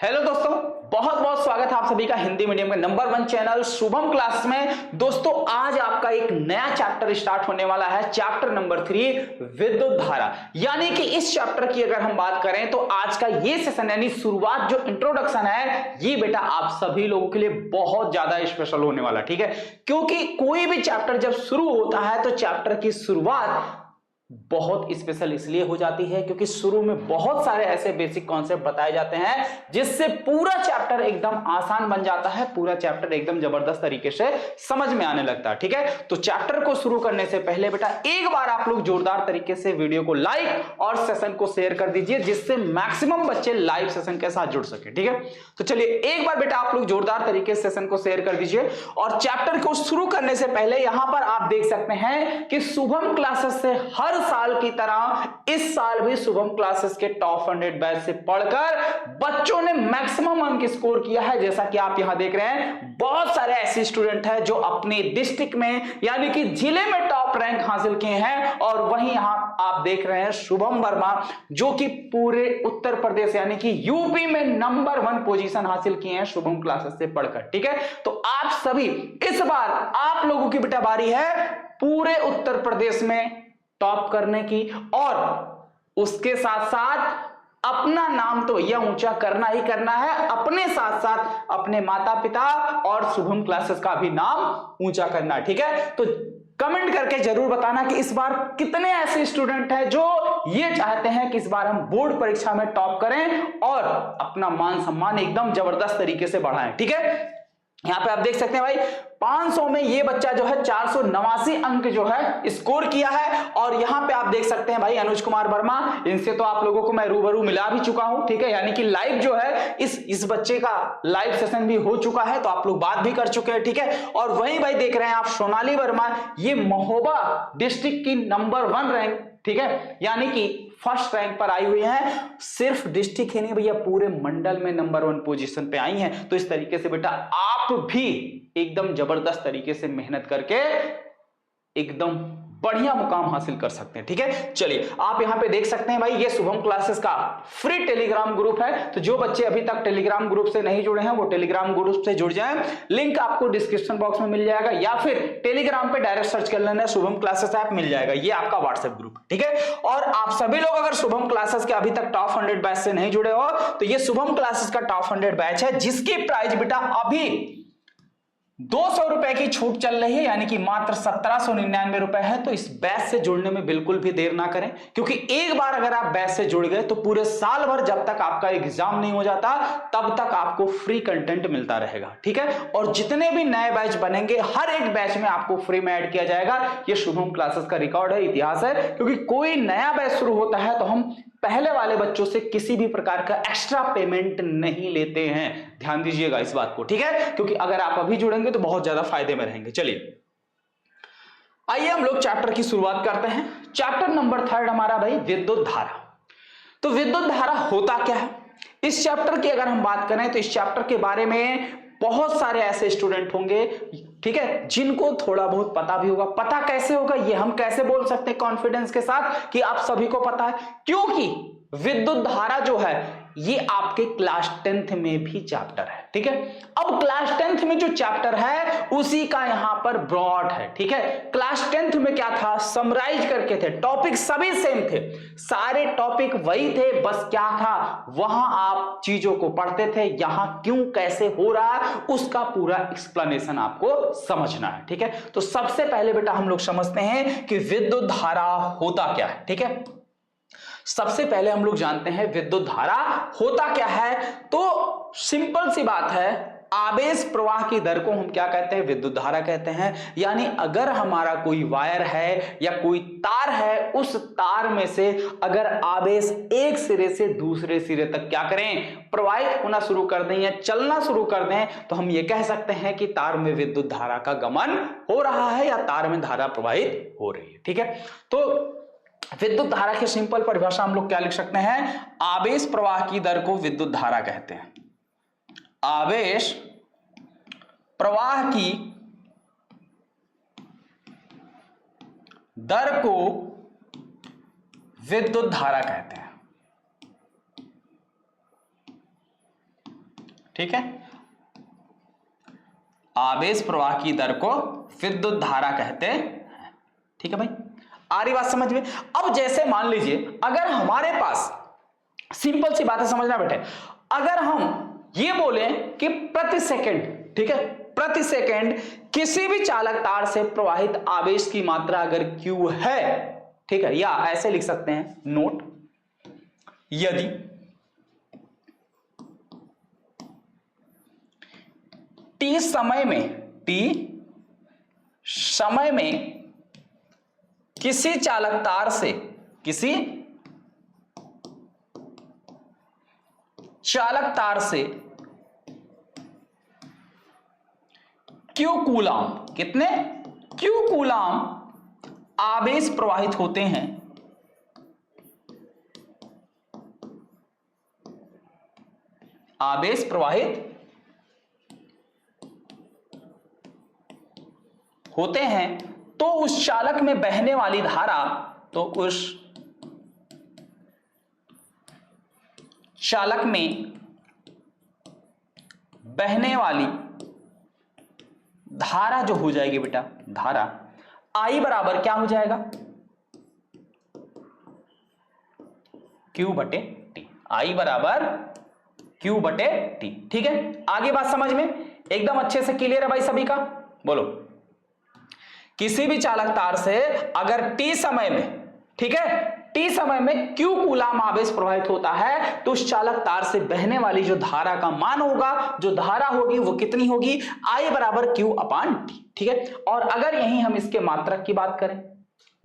Hello दोस्तों, बहुत बहुत स्वागत है आप सभी का हिंदी मीडियम के नंबर 1 चैनल शुभम क्लास में। दोस्तों आज आपका एक नया चैप्टर स्टार्ट होने वाला है, चैप्टर नंबर 3 विद्युत धारा। यानी कि इस चैप्टर की अगर हम बात करें तो आज का ये सेशन यानी शुरुआत जो इंट्रोडक्शन है ये बेटा आप सभी लोगों के लिए बहुत ज्यादा स्पेशल होने वाला, ठीक है। क्योंकि कोई भी चैप्टर जब शुरू होता है तो चैप्टर की शुरुआत बहुत स्पेशल इसलिए हो जाती है क्योंकि शुरू में बहुत सारे ऐसे बेसिक कॉन्सेप्ट बताए जाते हैं जिससे पूरा चैप्टर एकदम आसान बन जाता है, पूरा चैप्टर एकदम जबरदस्त तरीके से समझ में आने लगता है, ठीक है। तो चैप्टर को शुरू करने से पहले बेटा एक बार आप लोग जोरदार तरीके से वीडियो को लाइक और सेशन को शेयर कर दीजिए जिससे मैक्सिमम बच्चे लाइव सेशन के साथ जुड़ सके, ठीक है। तो चलिए एक बार बेटा आप लोग जोरदार तरीके से सेशन को शेयर कर दीजिए। और चैप्टर को शुरू करने से पहले यहां पर आप देख सकते हैं कि शुभम क्लासेस से हर साल की तरह इस साल भी शुभम क्लासेस के टॉप 100 बैच से पढ़कर बच्चों ने मैक्सिमम अंक स्कोर किया है। जैसा कि आप यहां देख रहे हैं बहुत सारे ऐसे स्टूडेंट हैं जो अपने डिस्ट्रिक्ट में यानी कि जिले में टॉप रैंक हासिल किए हैं। और वहीं यहां आप देख रहे हैं शुभम वर्मा जो कि पूरे उत्तर प्रदेश यानी कि यूपी में नंबर 1 पोजीशन हासिल किए हैं शुभम क्लासेस से पढ़कर, ठीक है। तो आप सभी इस बार आप लोगों की बेटा बारी है पूरे उत्तर प्रदेश में टॉप करने की और उसके साथ साथ अपना नाम तो यह ऊंचा करना ही करना है, अपने साथ साथ अपने माता पिता और शुभम क्लासेस का भी नाम ऊंचा करना, ठीक है। तो कमेंट करके जरूर बताना कि इस बार कितने ऐसे स्टूडेंट हैं जो ये चाहते हैं कि इस बार हम बोर्ड परीक्षा में टॉप करें और अपना मान सम्मान एकदम जबरदस्त तरीके से बढ़ाएं, ठीक है। यहां पे आप देख सकते हैं भाई 500 में ये बच्चा जो है 489 अंक जो है स्कोर किया है। और यहां पे आप देख सकते हैं भाई अनुज कुमार वर्मा, इनसे तो आप लोगों को मैं रूबरू मिला भी चुका हूं, ठीक है। यानी कि लाइव जो है इस बच्चे का लाइव सेशन भी हो चुका है तो आप लोग बात भी कर चुके हैं, ठीक है। और वहीं भाई देख रहे हैं आप सोनाली वर्मा, ये महोबा डिस्ट्रिक्ट की नंबर 1 रैंक, ठीक है, यानी कि फर्स्ट रैंक पर आई हुई हैं। सिर्फ डिस्ट्रिक्ट ही नहीं भैया पूरे मंडल में नंबर 1 पोजीशन पे आई हैं। तो इस तरीके से बेटा आप भी एकदम जबरदस्त तरीके से मेहनत करके एकदम बढ़िया मुकाम हासिल कर सकते हैं, ठीक है। चलिए आप यहां पे देख सकते हैं भाई ये शुभम क्लासेस का फ्री टेलीग्राम ग्रुप है। तो जो बच्चे अभी तक टेलीग्राम ग्रुप से नहीं जुड़े हैं वो टेलीग्राम ग्रुप से जुड़ जाएं, लिंक आपको डिस्क्रिप्शन बॉक्स में मिल जाएगा या फिर टेलीग्राम पे डायरेक्ट सर्च कर लेना शुभम क्लासेस ऐप मिल जाएगा, ये आपका व्हाट्सएप ग्रुप, ठीक है। और आप सभी लोग अगर शुभम क्लासेस के अभी तक टॉप 100 बैच से नहीं जुड़े हो तो ये शुभम क्लासेस का टॉप 100 बैच है जिसकी प्राइस बेटा अभी 200 रुपए की छूट चल रही है, यानी कि मात्र 1799 रुपए है। तो इस बैच से जुड़ने में बिल्कुल भी देर ना करें क्योंकि एक बार अगर आप बैच से जुड़ गए तो पूरे साल भर जब तक आपका एग्जाम नहीं हो जाता तब तक आपको फ्री कंटेंट मिलता रहेगा, ठीक है। और जितने भी नए बैच बनेंगे हर एक बैच में आपको फ्री में ऐड किया जाएगा। ये शुभम क्लासेस का रिकॉर्ड है, इतिहास है। क्योंकि कोई नया बैच शुरू होता है तो हम पहले वाले बच्चों से किसी भी प्रकार का एक्स्ट्रा पेमेंट नहीं लेते हैं, ध्यान दीजिएगा इस बात को, ठीक है। क्योंकि अगर आप अभी जुड़ेंगे तो बहुत ज्यादा फायदे में रहेंगे। चलिए आइए हम लोग चैप्टर की शुरुआत करते हैं। चैप्टर नंबर 3 हमारा भाई विद्युत धारा। तो विद्युत धारा होता क्या है, इस चैप्टर की अगर हम बात करें तो इस चैप्टर के बारे में बहुत सारे ऐसे स्टूडेंट होंगे, ठीक है, जिनको थोड़ा बहुत पता भी होगा। पता कैसे होगा ये हम कैसे बोल सकते हैं कॉन्फिडेंस के साथ कि आप सभी को पता है, क्योंकि विद्युत धारा जो है ये आपके क्लास 10th में भी चैप्टर है, ठीक है। अब क्लास 10th में जो चैप्टर है उसी का यहां पर ब्रॉड है, ठीक है। क्लास 10th में क्या था, समराइज करके थे, टॉपिक सभी सेम थे, सारे टॉपिक वही थे, बस क्या था वहां आप चीजों को पढ़ते थे, यहां क्यों कैसे हो रहा है उसका पूरा एक्सप्लेनेशन आपको समझना है, ठीक है। तो सबसे पहले बेटा हम लोग समझते हैं कि विद्युत धारा होता क्या है, ठीक है। सबसे पहले हम लोग जानते हैं विद्युत धारा होता क्या है। तो सिंपल सी बात है, आवेश प्रवाह की दर को हम क्या कहते हैं, विद्युत धारा कहते हैं। यानी अगर हमारा कोई वायर है या कोई तार है, उस तार में से अगर आवेश एक सिरे से दूसरे सिरे तक क्या करें, प्रवाहित होना शुरू कर दें या चलना शुरू कर दें, तो हम ये कह सकते हैं कि तार में विद्युत धारा का गमन हो रहा है या तार में धारा प्रवाहित हो रही है, ठीक है। तो विद्युत धारा की सिंपल परिभाषा हम लोग क्या लिख सकते हैं, आवेश प्रवाह की दर को विद्युत धारा कहते हैं। आवेश प्रवाह की दर को विद्युत धारा कहते हैं। ठीक है, आवेश प्रवाह की दर को विद्युत धारा कहते हैं। ठीक है भाई, आ रही बात समझ में। अब जैसे मान लीजिए अगर हमारे पास, सिंपल सी बात है समझना बेटे, अगर हम ये बोले कि प्रति सेकंड, ठीक है, प्रति सेकंड किसी भी चालक तार से प्रवाहित आवेश की मात्रा अगर Q है, ठीक है, या ऐसे लिख सकते हैं नोट, यदि T समय में किसी चालक तार से, किसी चालक तार से Q कूलाम, कितने Q कूलाम आवेश प्रवाहित होते हैं, आवेश प्रवाहित होते हैं, तो उस चालक में बहने वाली धारा, तो उस चालक में बहने वाली धारा जो हो जाएगी बेटा, धारा I बराबर क्या हो जाएगा, Q बटे T, I बराबर Q बटे T। ठीक है, आगे बात समझ में एकदम अच्छे से क्लियर है भाई सभी का, बोलो। किसी भी चालक तार से अगर T समय में, ठीक है, T समय में Q कूलाम आवेश प्रवाहित होता है, तो उस चालक तार से बहने वाली जो धारा का मान होगा, जो धारा होगी वो कितनी होगी, I बराबर Q अपान T। ठीक है, और अगर यहीं हम इसके मात्रक की बात करें,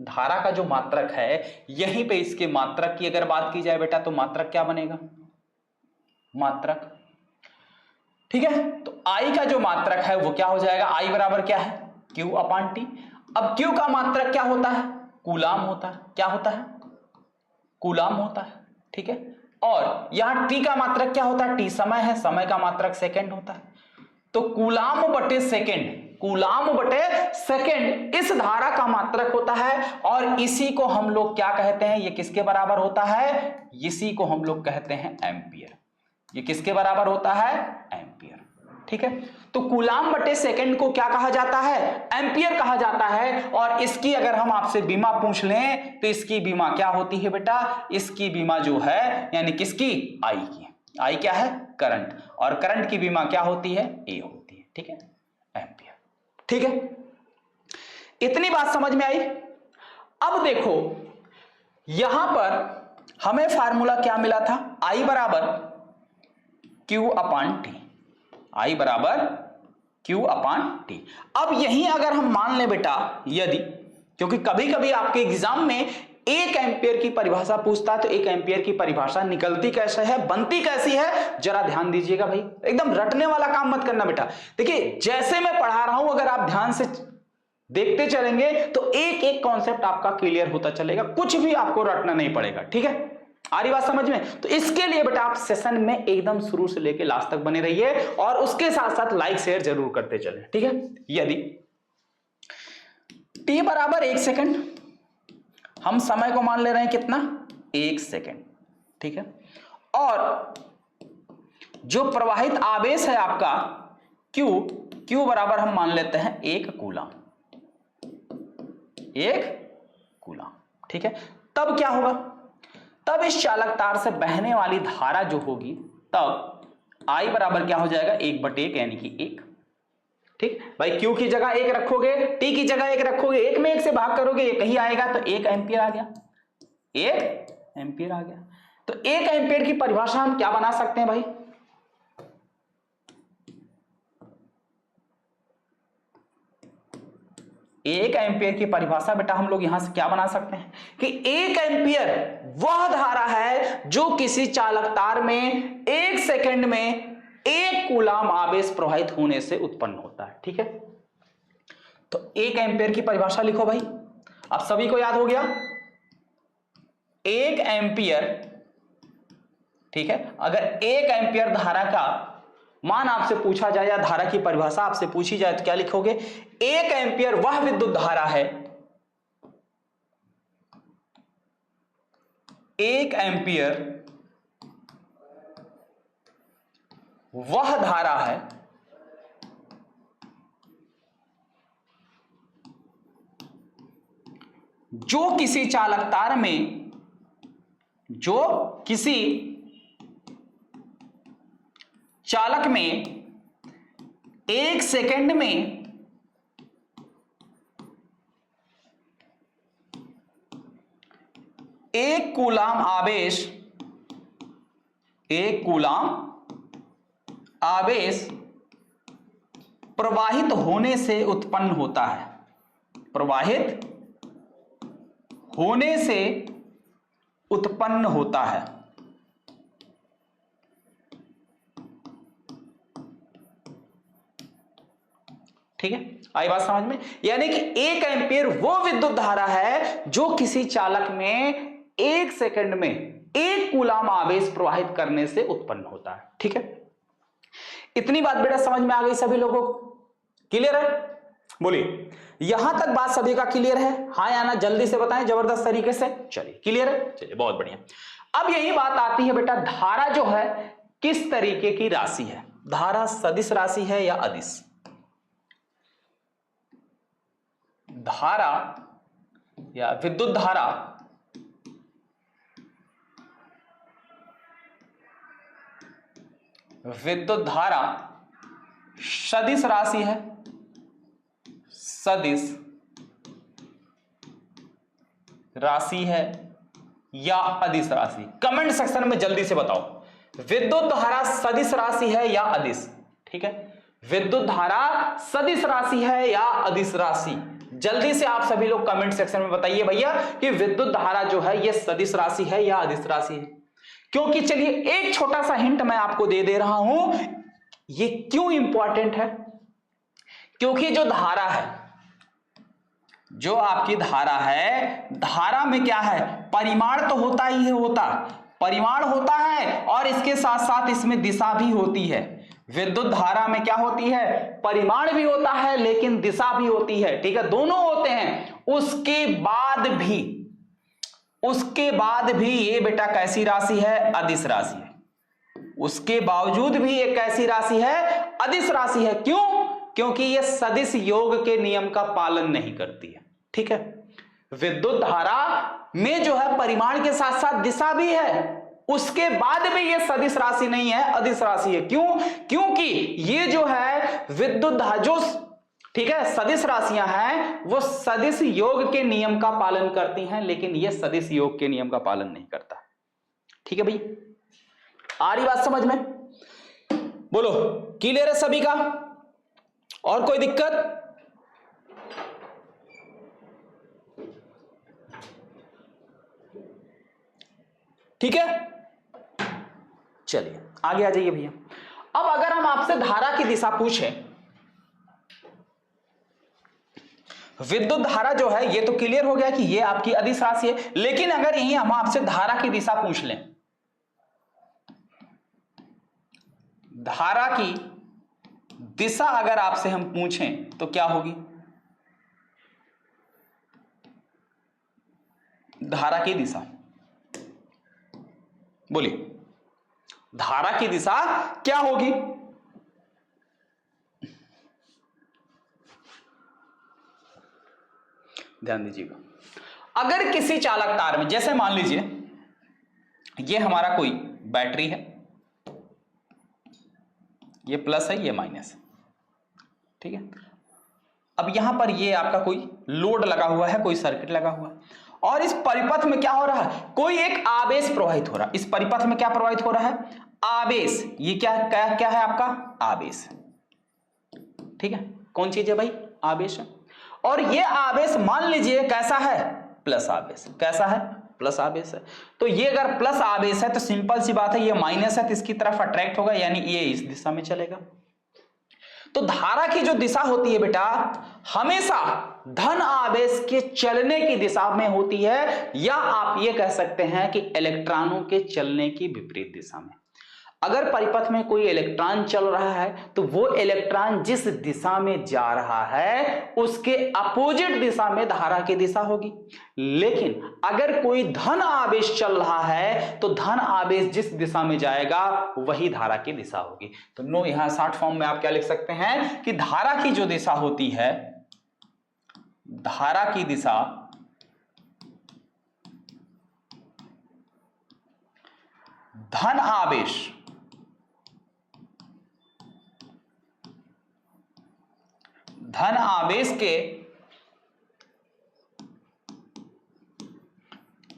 धारा का जो मात्रक है, यहीं पे इसके मात्रक की अगर बात की जाए बेटा, तो मात्रक क्या बनेगा, मात्रक, ठीक है, तो I का जो मात्रक है वो क्या हो जाएगा, I बराबर क्या है, Q अपान T। अब Q का मात्रक क्या होता है, कूलाम होता है, क्या होता है, कूलाम होता है। ठीक है, और यहां T का मात्रक क्या होता है, T समय है, समय का मात्रक सेकंड होता है, तो कूलाम बटे सेकंड, कूलाम बटे सेकंड इस धारा का मात्रक होता है, और इसी को हम लोग क्या कहते हैं, ये किसके बराबर होता है, इसी को हम लोग कहते हैं एम्पियर। ये किसके बराबर होता है, एम्पियर। ठीक है, तो कूलाम बटे सेकंड को क्या कहा जाता है, एम्पियर कहा जाता है। और इसकी अगर हम आपसे बीमा पूछ लें, तो इसकी बीमा क्या होती है बेटा, इसकी बीमा जो है, यानी किसकी, आई की। आई क्या है, करंट, और करंट की बीमा क्या होती है, ए होती है। ठीक है, एम्पियर। ठीक है, इतनी बात समझ में आई। अब देखो यहां पर हमें फार्मूला क्या मिला था, आई बराबर Q अपान T, I बराबर Q अपान T। अब यहीं अगर हम मान लें बेटा, यदि, क्योंकि कभी कभी आपके एग्जाम में 1 एम्पियर की परिभाषा पूछता है, तो 1 एम्पियर की परिभाषा निकलती कैसे है, बनती कैसी है, जरा ध्यान दीजिएगा भाई, एकदम रटने वाला काम मत करना बेटा। देखिए जैसे मैं पढ़ा रहा हूं, अगर आप ध्यान से देखते चलेंगे तो एक एक कॉन्सेप्ट आपका क्लियर होता चलेगा, कुछ भी आपको रटना नहीं पड़ेगा। ठीक है, आ रही बात समझ में। तो इसके लिए बेटा आप सेशन में एकदम शुरू से लेकर लास्ट तक बने रहिए, और उसके साथ साथ लाइक शेयर जरूर करते चलें। ठीक है, यदि T बराबर 1 सेकंड, हम समय को मान ले रहे हैं कितना, 1 सेकंड। ठीक है, और जो प्रवाहित आवेश है आपका Q बराबर हम मान लेते हैं 1 कूलाम, 1 कूलाम। ठीक है, तब क्या होगा, तब इस चालक तार से बहने वाली धारा जो होगी, तब I बराबर क्या हो जाएगा, 1/1 यानी कि 1। ठीक भाई, Q की जगह 1 रखोगे, T की जगह 1 रखोगे, 1 में 1 से भाग करोगे, ये कहीं आएगा, तो 1 एम्पियर आ गया, 1 एम्पियर आ गया। तो 1 एम्पियर की परिभाषा हम क्या बना सकते हैं भाई, एक एम्पियर की परिभाषा बेटा हम लोग यहां से क्या बना सकते हैं कि 1 एम्पियर वह धारा है जो किसी चालक तार में 1 सेकंड में 1 कूलाम आवेश प्रवाहित होने से उत्पन्न होता है। ठीक है, तो 1 एम्पियर की परिभाषा लिखो भाई, आप सभी को याद हो गया, 1 एम्पियर। ठीक है, अगर 1 एम्पियर धारा का मान आपसे पूछा जाए, या धारा की परिभाषा आपसे पूछी जाए, तो क्या लिखोगे, 1 एम्पियर वह विद्युत धारा है, 1 एम्पियर वह धारा है जो किसी चालक तार में, जो किसी चालक में 1 सेकंड में 1 कूलाम आवेश प्रवाहित होने से उत्पन्न होता है, प्रवाहित होने से उत्पन्न होता है। ठीक है, आई बात समझ में? यानी कि 1 एम्पीयर वो विद्युत धारा है जो किसी चालक में 1 सेकंड में 1 कूलाम आवेश प्रवाहित करने से उत्पन्न होता है। ठीक है, इतनी बात बेटा समझ में आ गई सभी लोगों को? क्लियर है? बोलिए, यहां तक बात सभी का क्लियर है? हाँ या ना जल्दी से बताएं, जबरदस्त तरीके से। चलिए, क्लियर है? चलिए, बहुत बढ़िया। अब यही बात आती है बेटा, धारा जो है किस तरीके की राशि है? धारा सदिश राशि है या अदिश? धारा या विद्युत धारा सदिश राशि है, सदिश राशि है या अदिश राशि? कमेंट सेक्शन में जल्दी से बताओ, विद्युत धारा सदिश राशि है या अदिश? ठीक है, विद्युत धारा सदिश राशि है या अदिश राशि? जल्दी से आप सभी लोग कमेंट सेक्शन में बताइए भैया कि विद्युत धारा जो है ये सदिश राशि है या अदिश राशि है। क्योंकि चलिए एक छोटा सा हिंट मैं आपको दे रहा हूं, ये क्यों इंपॉर्टेंट है? क्योंकि जो धारा है, जो आपकी धारा है, धारा में क्या है? परिमाण तो होता ही है, परिमाण होता है और इसके साथ साथ इसमें दिशा भी होती है। विद्युत धारा में क्या होती है? परिमाण भी होता है लेकिन दिशा भी होती है। ठीक है, दोनों होते हैं। उसके बाद भी ये बेटा कैसी राशि है? अदिश राशि है। उसके बावजूद भी ये कैसी राशि है? अदिश राशि है। क्यों? क्योंकि ये सदिश योग के नियम का पालन नहीं करती है। ठीक है, विद्युत धारा में जो है परिमाण के साथ साथ दिशा भी है, उसके बाद भी ये सदिश राशि नहीं है, अदिश राशि है। क्यों? क्योंकि ये जो है विद्युत धारा जो, ठीक है, सदिश राशियां हैं, वो सदिश योग के नियम का पालन करती हैं, लेकिन ये सदिश योग के नियम का पालन नहीं करता। ठीक है भाई, आ रही बात समझ में? बोलो, क्लियर है सभी का? और कोई दिक्कत? ठीक है, चलिए आगे आ जाइए भैया। अब अगर हम आपसे धारा की दिशा पूछें, विद्युत धारा जो है ये तो क्लियर हो गया कि ये आपकी अदिश राशि है, लेकिन अगर यही हम आपसे धारा की दिशा पूछ लें, धारा की दिशा अगर आपसे हम पूछें तो क्या होगी? धारा की दिशा, बोलिए, धारा की दिशा क्या होगी? ध्यान दीजिएगा, अगर किसी चालक तार में, जैसे मान लीजिए ये हमारा कोई बैटरी है, ये प्लस है, ये माइनस है। ठीक है, अब यहां पर ये आपका कोई लोड लगा हुआ है, कोई सर्किट लगा हुआ है, और इस परिपथ में क्या हो रहा है? कोई एक आवेश प्रवाहित हो रहा है। इस परिपथ में क्या प्रवाहित हो रहा है? आवेश। ये क्या है आपका? आवेश। ठीक है, कौन चीज है भाई? आवेश है। और ये आवेश मान लीजिए कैसा है? प्लस आवेश। कैसा है? प्लस आवेश है। तो ये अगर प्लस आवेश है तो सिंपल सी बात है, ये माइनस है तो इसकी तरफ अट्रैक्ट होगा, यानी ये इस दिशा में चलेगा। तो धारा की जो दिशा होती है बेटा, हमेशा धन आवेश के चलने की दिशा में होती है, या आप ये कह सकते हैं कि इलेक्ट्रॉनों के चलने की विपरीत दिशा में। अगर परिपथ में कोई इलेक्ट्रॉन चल रहा है तो वो इलेक्ट्रॉन जिस दिशा में जा रहा है उसके अपोजिट दिशा में धारा की दिशा होगी। लेकिन अगर कोई धन आवेश चल रहा है तो धन आवेश जिस दिशा में जाएगा वही धारा की दिशा होगी। तो नो, यहां शॉर्ट फॉर्म में आप क्या लिख सकते हैं कि धारा की जो दिशा होती है, धारा की दिशा धन आवेश के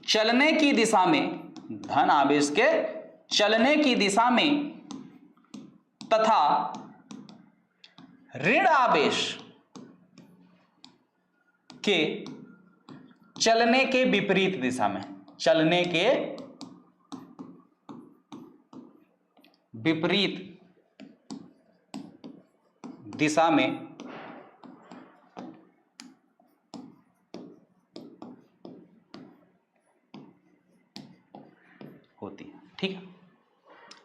चलने की दिशा में, धन आवेश के चलने की दिशा में तथा ऋण आवेश के चलने के विपरीत दिशा में, चलने के विपरीत दिशा में होती है। ठीक है,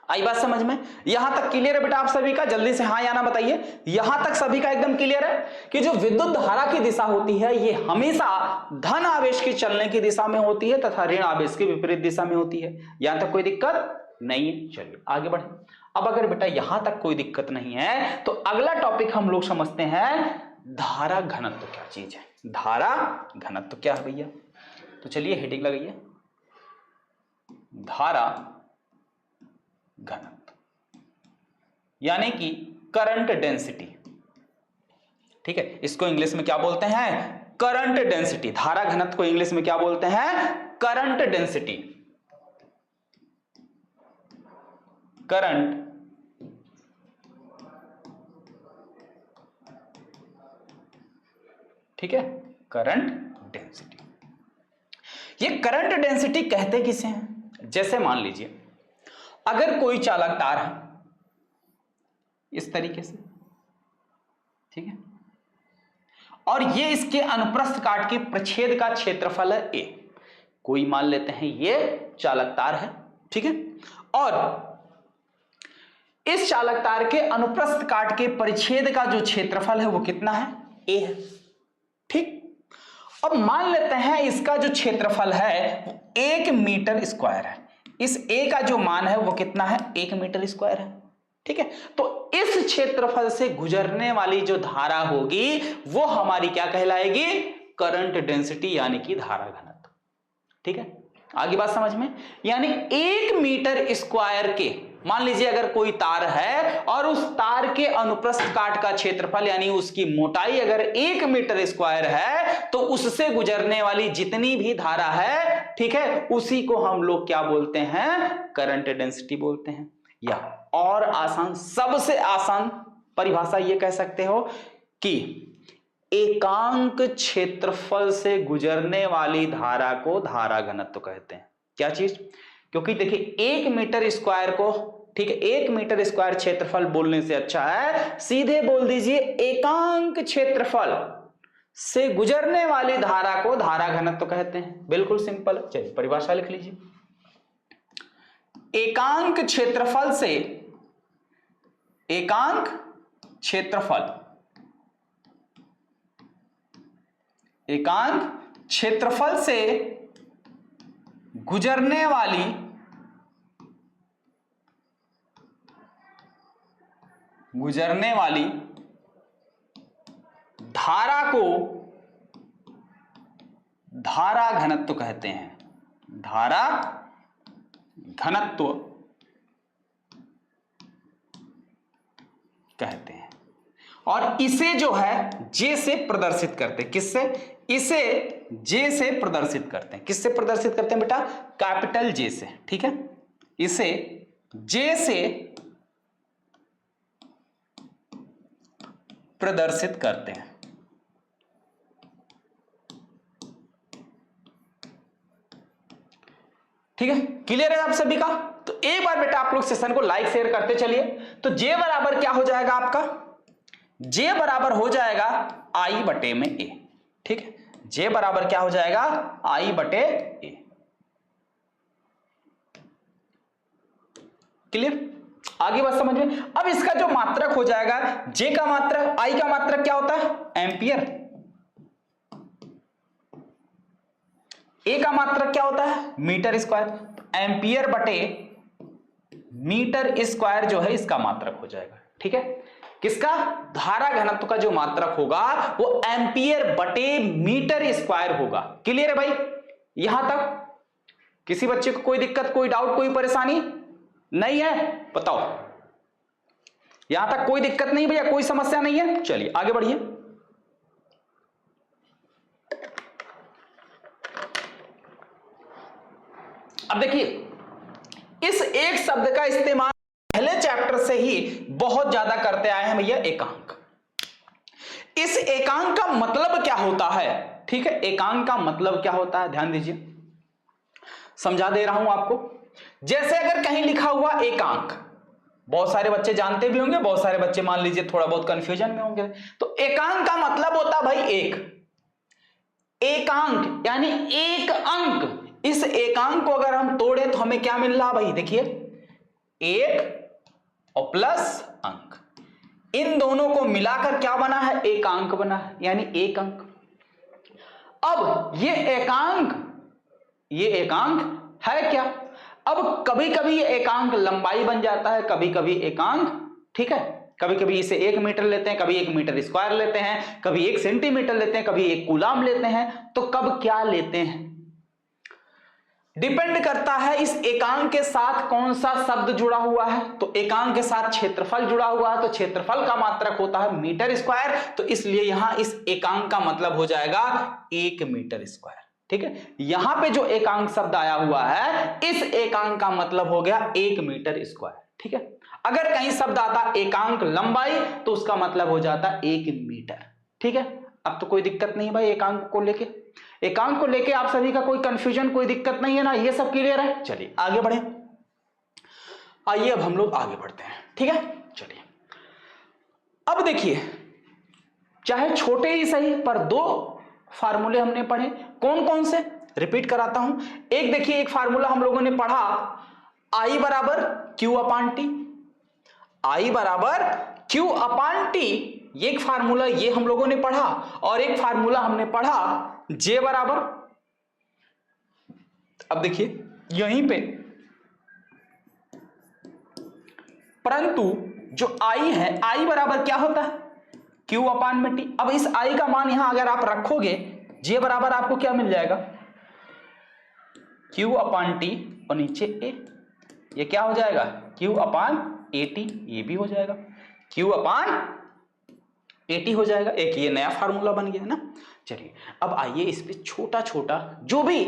आई बात समझ में? यहां तक क्लियर है बेटा आप सभी का? जल्दी से हाँ या ना बताइए। यहां तक सभी का एकदम क्लियर है कि जो विद्युत धारा की दिशा होती है ये हमेशा धन आवेश की चलने की दिशा में होती है तथा ऋण आवेश की विपरीत दिशा में होती है। यहां तक कोई दिक्कत नहीं है? चलिए आगे बढ़े। अब अगर बेटा यहां तक कोई दिक्कत नहीं है तो अगला टॉपिक हम लोग समझते हैं धारा घनत्व क्या चीज है। धारा घनत्व क्या है भैया? तो चलिए हेडिंग लगाइए, धारा घनत्व यानी कि करंट डेंसिटी। ठीक है, इसको इंग्लिश में क्या बोलते हैं? Current density. धारा घनत्व को इंग्लिश में क्या बोलते हैं? Current density. करंट ठीक है, करंट डेंसिटी। ये करंट डेंसिटी कहते किसे हैं? जैसे मान लीजिए अगर कोई चालक तार है इस तरीके से, ठीक है, और ये इसके अनुप्रस्थ काट के प्रच्छेद का क्षेत्रफल है a। कोई मान लेते हैं ये चालक तार है, ठीक है, और इस चालक तार के अनुप्रस्थ काट के परिच्छेद का जो क्षेत्रफल है वो कितना है? a है। ठीक, अब मान लेते हैं इसका जो क्षेत्रफल है वो 1 मीटर स्क्वायर है। इस a का जो मान है वो कितना है? 1 मीटर स्क्वायर है। ठीक है, तो इस क्षेत्रफल से गुजरने वाली जो धारा होगी वो हमारी क्या कहलाएगी? करंट डेंसिटी यानी कि धारा घनत्व। ठीक है, आगे बात समझ में? यानी 1 मीटर स्क्वायर के, मान लीजिए अगर कोई तार है और उस तार के अनुप्रस्थ काट का क्षेत्रफल यानी उसकी मोटाई अगर 1 मीटर स्क्वायर है तो उससे गुजरने वाली जितनी भी धारा है, ठीक है, उसी को हम लोग क्या बोलते हैं? करंट डेंसिटी बोलते हैं। या और आसान, सबसे आसान परिभाषा ये कह सकते हो कि एकांक क्षेत्रफल से गुजरने वाली धारा को धारा घनत्व कहते हैं। क्या चीज? क्योंकि देखिए 1 मीटर स्क्वायर को, ठीक है, 1 मीटर स्क्वायर क्षेत्रफल बोलने से अच्छा है सीधे बोल दीजिए एकांक क्षेत्रफल से गुजरने वाली धारा को धारा घनत्व कहते हैं। बिल्कुल सिंपल। चलिए परिभाषा लिख लीजिए। एकांक क्षेत्रफल से, एकांक क्षेत्रफल, एकांक क्षेत्रफल से गुजरने वाली धारा को धारा घनत्व कहते हैं। धारा घनत्व कहते हैं। और इसे जो है जे से प्रदर्शित करते हैं। किससे? इसे जे से प्रदर्शित करते हैं। किससे प्रदर्शित करते हैं बेटा? कैपिटल जे से। ठीक है, इसे जे से प्रदर्शित करते हैं। ठीक है, क्लियर है आप सभी का? तो एक बार बेटा आप लोग सेशन को लाइक शेयर करते चलिए। तो जे बराबर क्या हो जाएगा आपका? जे बराबर हो जाएगा आई बटे में ए। ठीक है, जे बराबर क्या हो जाएगा? आई बटे ए। क्लियर? आगे बात समझ में। अब इसका जो मात्रक हो जाएगा, जे का मात्रक, आई का मात्रक क्या होता है? एम्पियर। ए का मात्रक क्या होता है? Metre square. एम्पियर बटे मीटर स्क्वायर जो है इसका मात्रक हो जाएगा। ठीक है, किसका? धारा घनत्व का जो मात्रक होगा वो एम्पियर बटे मीटर स्क्वायर होगा। क्लियर है भाई? यहां तक किसी बच्चे को कोई दिक्कत, कोई डाउट, कोई परेशानी नहीं है? बताओ, यहां तक कोई दिक्कत नहीं भैया, कोई समस्या नहीं है? चलिए आगे बढ़िए। अब देखिए, इस एक शब्द का इस्तेमाल पहले चैप्टर से ही बहुत ज्यादा करते आए हैं भैया, एकांक। इस एकांक का मतलब क्या होता है? ठीक है, एकांक का मतलब क्या होता है, ध्यान दीजिए, समझा दे रहा हूं आपको। जैसे अगर कहीं लिखा हुआ एकांक, बहुत सारे बच्चे जानते भी होंगे, बहुत सारे बच्चे मान लीजिए थोड़ा बहुत कंफ्यूजन में होंगे। तो एकांक का मतलब होता भाई एक। एकांक यानी एक अंक। इस एकांक को अगर हम तोड़े तो हमें क्या मिल रहा भाई? देखिए, एक और प्लस अंक, इन दोनों को मिलाकर क्या बना है? एकांक बना है, यानी एक अंक। अब ये एकांक है क्या? अब कभी कभी ये एकांक लंबाई बन जाता है, कभी कभी एकांक, ठीक है, कभी कभी इसे 1 मीटर लेते हैं, कभी 1 मीटर स्क्वायर लेते हैं, कभी 1 सेंटीमीटर लेते हैं, कभी 1 कूलाम लेते हैं। तो कब क्या लेते हैं डिपेंड करता है इस एकांक के साथ कौन सा शब्द जुड़ा हुआ है। तो एकांक के साथ क्षेत्रफल जुड़ा हुआ है, तो क्षेत्रफल का मात्रक होता है मीटर स्क्वायर। तो इसलिए यहां इस एकांक का मतलब हो जाएगा 1 मीटर स्क्वायर। ठीक है, यहां पे जो एकांक शब्द आया हुआ है, इस एकांक का मतलब हो गया 1 मीटर स्क्वायर। ठीक है, अगर कहीं शब्द आता एकांक लंबाई, तो उसका मतलब हो जाता 1 मीटर। ठीक है, अब तो कोई दिक्कत नहीं भाई, एकांक को लेके आप सभी का कोई कंफ्यूजन, कोई दिक्कत नहीं है ना? ये सब क्लियर है? चलिए आगे बढ़े। आइए अब हम लोग आगे बढ़ते हैं। ठीक है, चलिए अब देखिए, चाहे छोटे ही सही पर 2 फार्मूले हमने पढ़े। कौन कौन से? रिपीट कराता हूं। एक देखिए, एक फार्मूला हम लोगों ने पढ़ा, I बराबर Q अपान टी। I बराबर Q अपान टी, ये एक फार्मूला ये हम लोगों ने पढ़ा। और एक फार्मूला हमने पढ़ा J बराबर, अब देखिए यहीं पे, परंतु जो I है, I बराबर क्या होता है? Q अपान में टी। अब इस I का मान यहां अगर आप रखोगे, J बराबर आपको क्या मिल जाएगा? Q अपान टी और नीचे A, ये क्या हो जाएगा? Q अपान AT, ये भी हो जाएगा Q अपान AT हो जाएगा। एक ये नया फार्मूला बन गया ना। चलिए अब आइए इस पे छोटा छोटा जो भी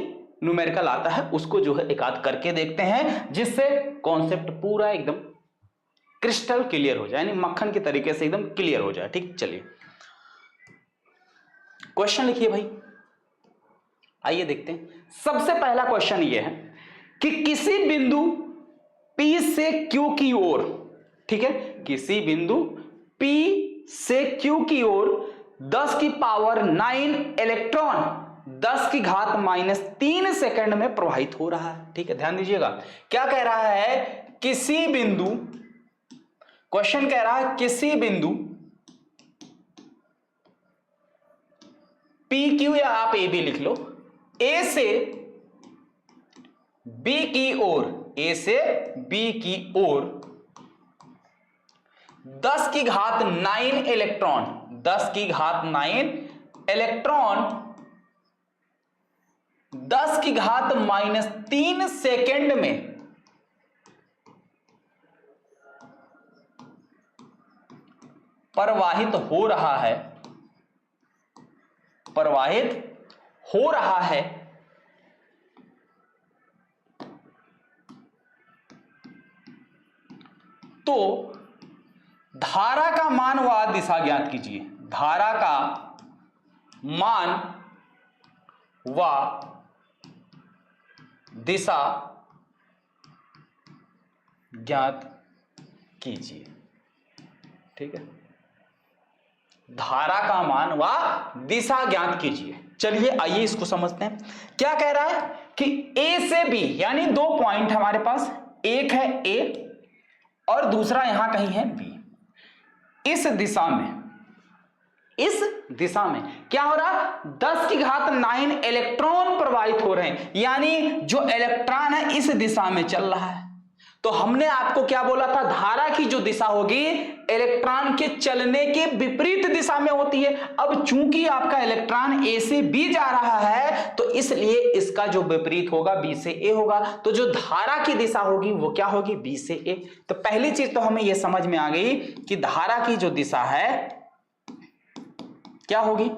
न्यूमेरिकल आता है उसको जो है एक आध करके देखते हैं, जिससे कॉन्सेप्ट पूरा एकदम क्रिस्टल क्लियर हो जाए, यानी मक्खन के तरीके से एकदम क्लियर हो जाए। ठीक, चलिए क्वेश्चन लिखिए भाई, आइए देखते हैं। सबसे पहला क्वेश्चन ये है कि किसी बिंदु P से Q की ओर, ठीक है, किसी बिंदु P से Q की ओर 10 की पावर 9 इलेक्ट्रॉन 10 की घात -3 सेकंड में प्रवाहित हो रहा है। ठीक है, ध्यान दीजिएगा, क्या कह रहा है? किसी बिंदु, क्वेश्चन कह रहा है किसी बिंदु PQ, या आप A भी लिख लो, A से B की ओर, A से B की ओर 10 की घात 9 इलेक्ट्रॉन, 10 की घात 9 इलेक्ट्रॉन 10 की घात -3 सेकेंड में प्रवाहित हो रहा है, प्रवाहित हो रहा है, तो धारा का मान व दिशा ज्ञात कीजिए। धारा का मान व दिशा ज्ञात कीजिए। ठीक है, धारा का मान व दिशा ज्ञात कीजिए। चलिए आइए इसको समझते हैं। क्या कह रहा है कि A से B, यानी 2 पॉइंट हमारे पास, एक है A और दूसरा यहां कहीं है बी। इस दिशा में क्या हो रहा, 10 की घात 9 इलेक्ट्रॉन प्रवाहित हो रहे हैं, यानी जो इलेक्ट्रॉन है इस दिशा में चल रहा है। तो हमने आपको क्या बोला था, धारा की जो दिशा होगी इलेक्ट्रॉन के चलने के विपरीत दिशा में होती है। अब चूंकि आपका इलेक्ट्रॉन ए से बी जा रहा है तो इसलिए इसका जो विपरीत होगा बी से ए होगा। तो जो धारा की दिशा होगी वो क्या होगी, बी से ए। तो पहली चीज तो हमें यह समझ में आ गई कि धारा की जो दिशा है क्या होगी,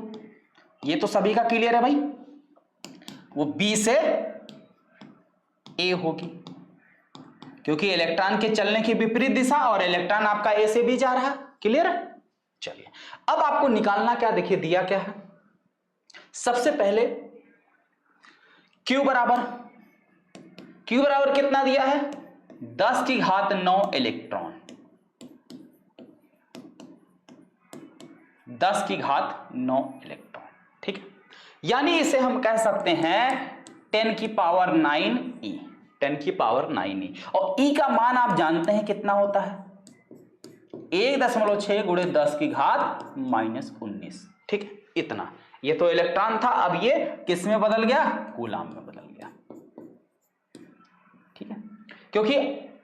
ये तो सभी का क्लियर है भाई, वो बी से ए होगी, क्योंकि इलेक्ट्रॉन के चलने की विपरीत दिशा और इलेक्ट्रॉन आपका ए से बी जा रहा है। क्लियर है। चलिए अब आपको निकालना क्या, देखिए दिया क्या है। सबसे पहले Q बराबर कितना दिया है, 10 की घात 9 इलेक्ट्रॉन, 10 की घात 9 इलेक्ट्रॉन। ठीक है, यानी इसे हम कह सकते हैं 10 की पावर 9 ई, 10 की पावर 9 ई। और ई का मान आप जानते हैं कितना होता है, 1.6 गुणे 10 की घात -19। ठीक है, इतना। ये तो इलेक्ट्रॉन था, अब ये किस में बदल गया, कूलाम में बदल गया। ठीक है, क्योंकि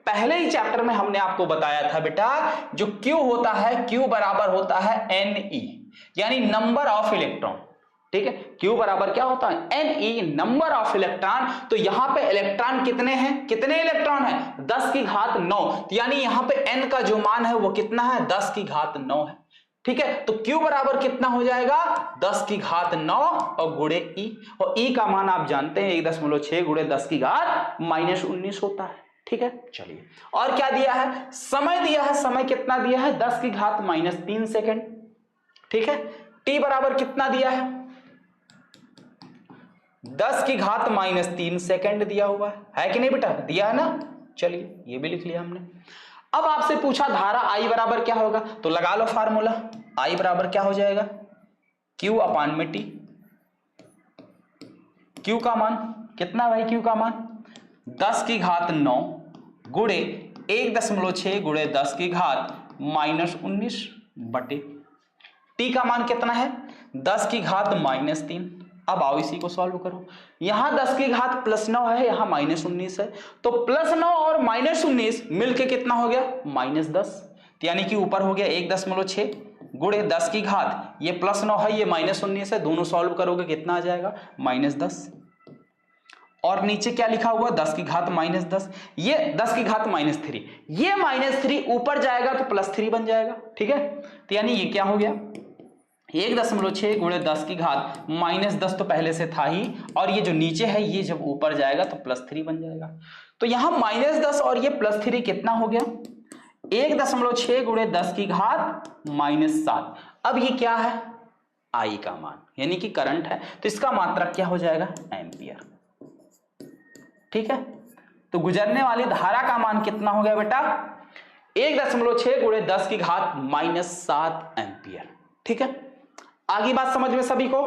पहले ही चैप्टर में हमने आपको बताया था बेटा, जो Q होता है, Q बराबर होता है Ne, यानी नंबर ऑफ इलेक्ट्रॉन। ठीक है, Q बराबर क्या होता है, Ne, नंबर ऑफ इलेक्ट्रॉन। तो यहां पे इलेक्ट्रॉन कितने हैं, कितने इलेक्ट्रॉन है, 10 की घात 9, यानी यहां पे N का जो मान है वो कितना है, 10 की घात 9 है। ठीक है, तो Q बराबर कितना हो जाएगा, 10 की घात 9 और गुणे E, और E का मान आप जानते हैं 1.6 गुणे 10 की घात -19 होता है। ठीक है, चलिए और क्या दिया है, समय दिया है, समय कितना दिया है, 10 की घात -3 सेकेंड। ठीक है, T बराबर कितना दिया है, 10 की घात -3 सेकेंड दिया हुआ है कि नहीं बेटा, दिया है ना। चलिए ये भी लिख लिया हमने। अब आपसे पूछा धारा I बराबर क्या होगा, तो लगा लो फार्मूला। I बराबर क्या हो जाएगा, Q अपान में T। Q का मान कितना भाई, Q का मान 10 की घात 9 गुणे 1.6 गुणे 10 की घात -19 बटे T का मान कितना है, 10 की घात -3। अब आओ इसी को सॉल्व करो। यहां 10 की घात +9 है, यहां -19 है, तो +9 और -19 मिलके कितना हो गया, -10। यानी कि ऊपर हो गया 1.6 गुणे 10 की घात, ये +9 है, ये -19 है, दोनों सॉल्व करोगे कितना आ जाएगा, -10। और नीचे क्या लिखा हुआ, 10 की घात -10, ये 10 की घात -3, ये -3 ऊपर जाएगा तो +3 बन जाएगा। ठीक है, तो यानी ये क्या हो गया, 1.6 गुणे 10 की घात -10 तो पहले से था ही, और ये जो नीचे है ये जब ऊपर जाएगा तो +3 बन जाएगा। तो यहां -10 और ये +3 कितना हो गया, 1.6 गुणे 10 की घात -7। अब ये क्या है, I का मान, यानी कि करंट है, तो इसका मात्रक क्या हो जाएगा, एम्पियर। ठीक है, तो गुजरने वाली धारा का मान कितना हो गया बेटा, 1.6 गुणे 10 की घात -7 एम्पियर। ठीक है, आगे बात समझ में सभी को।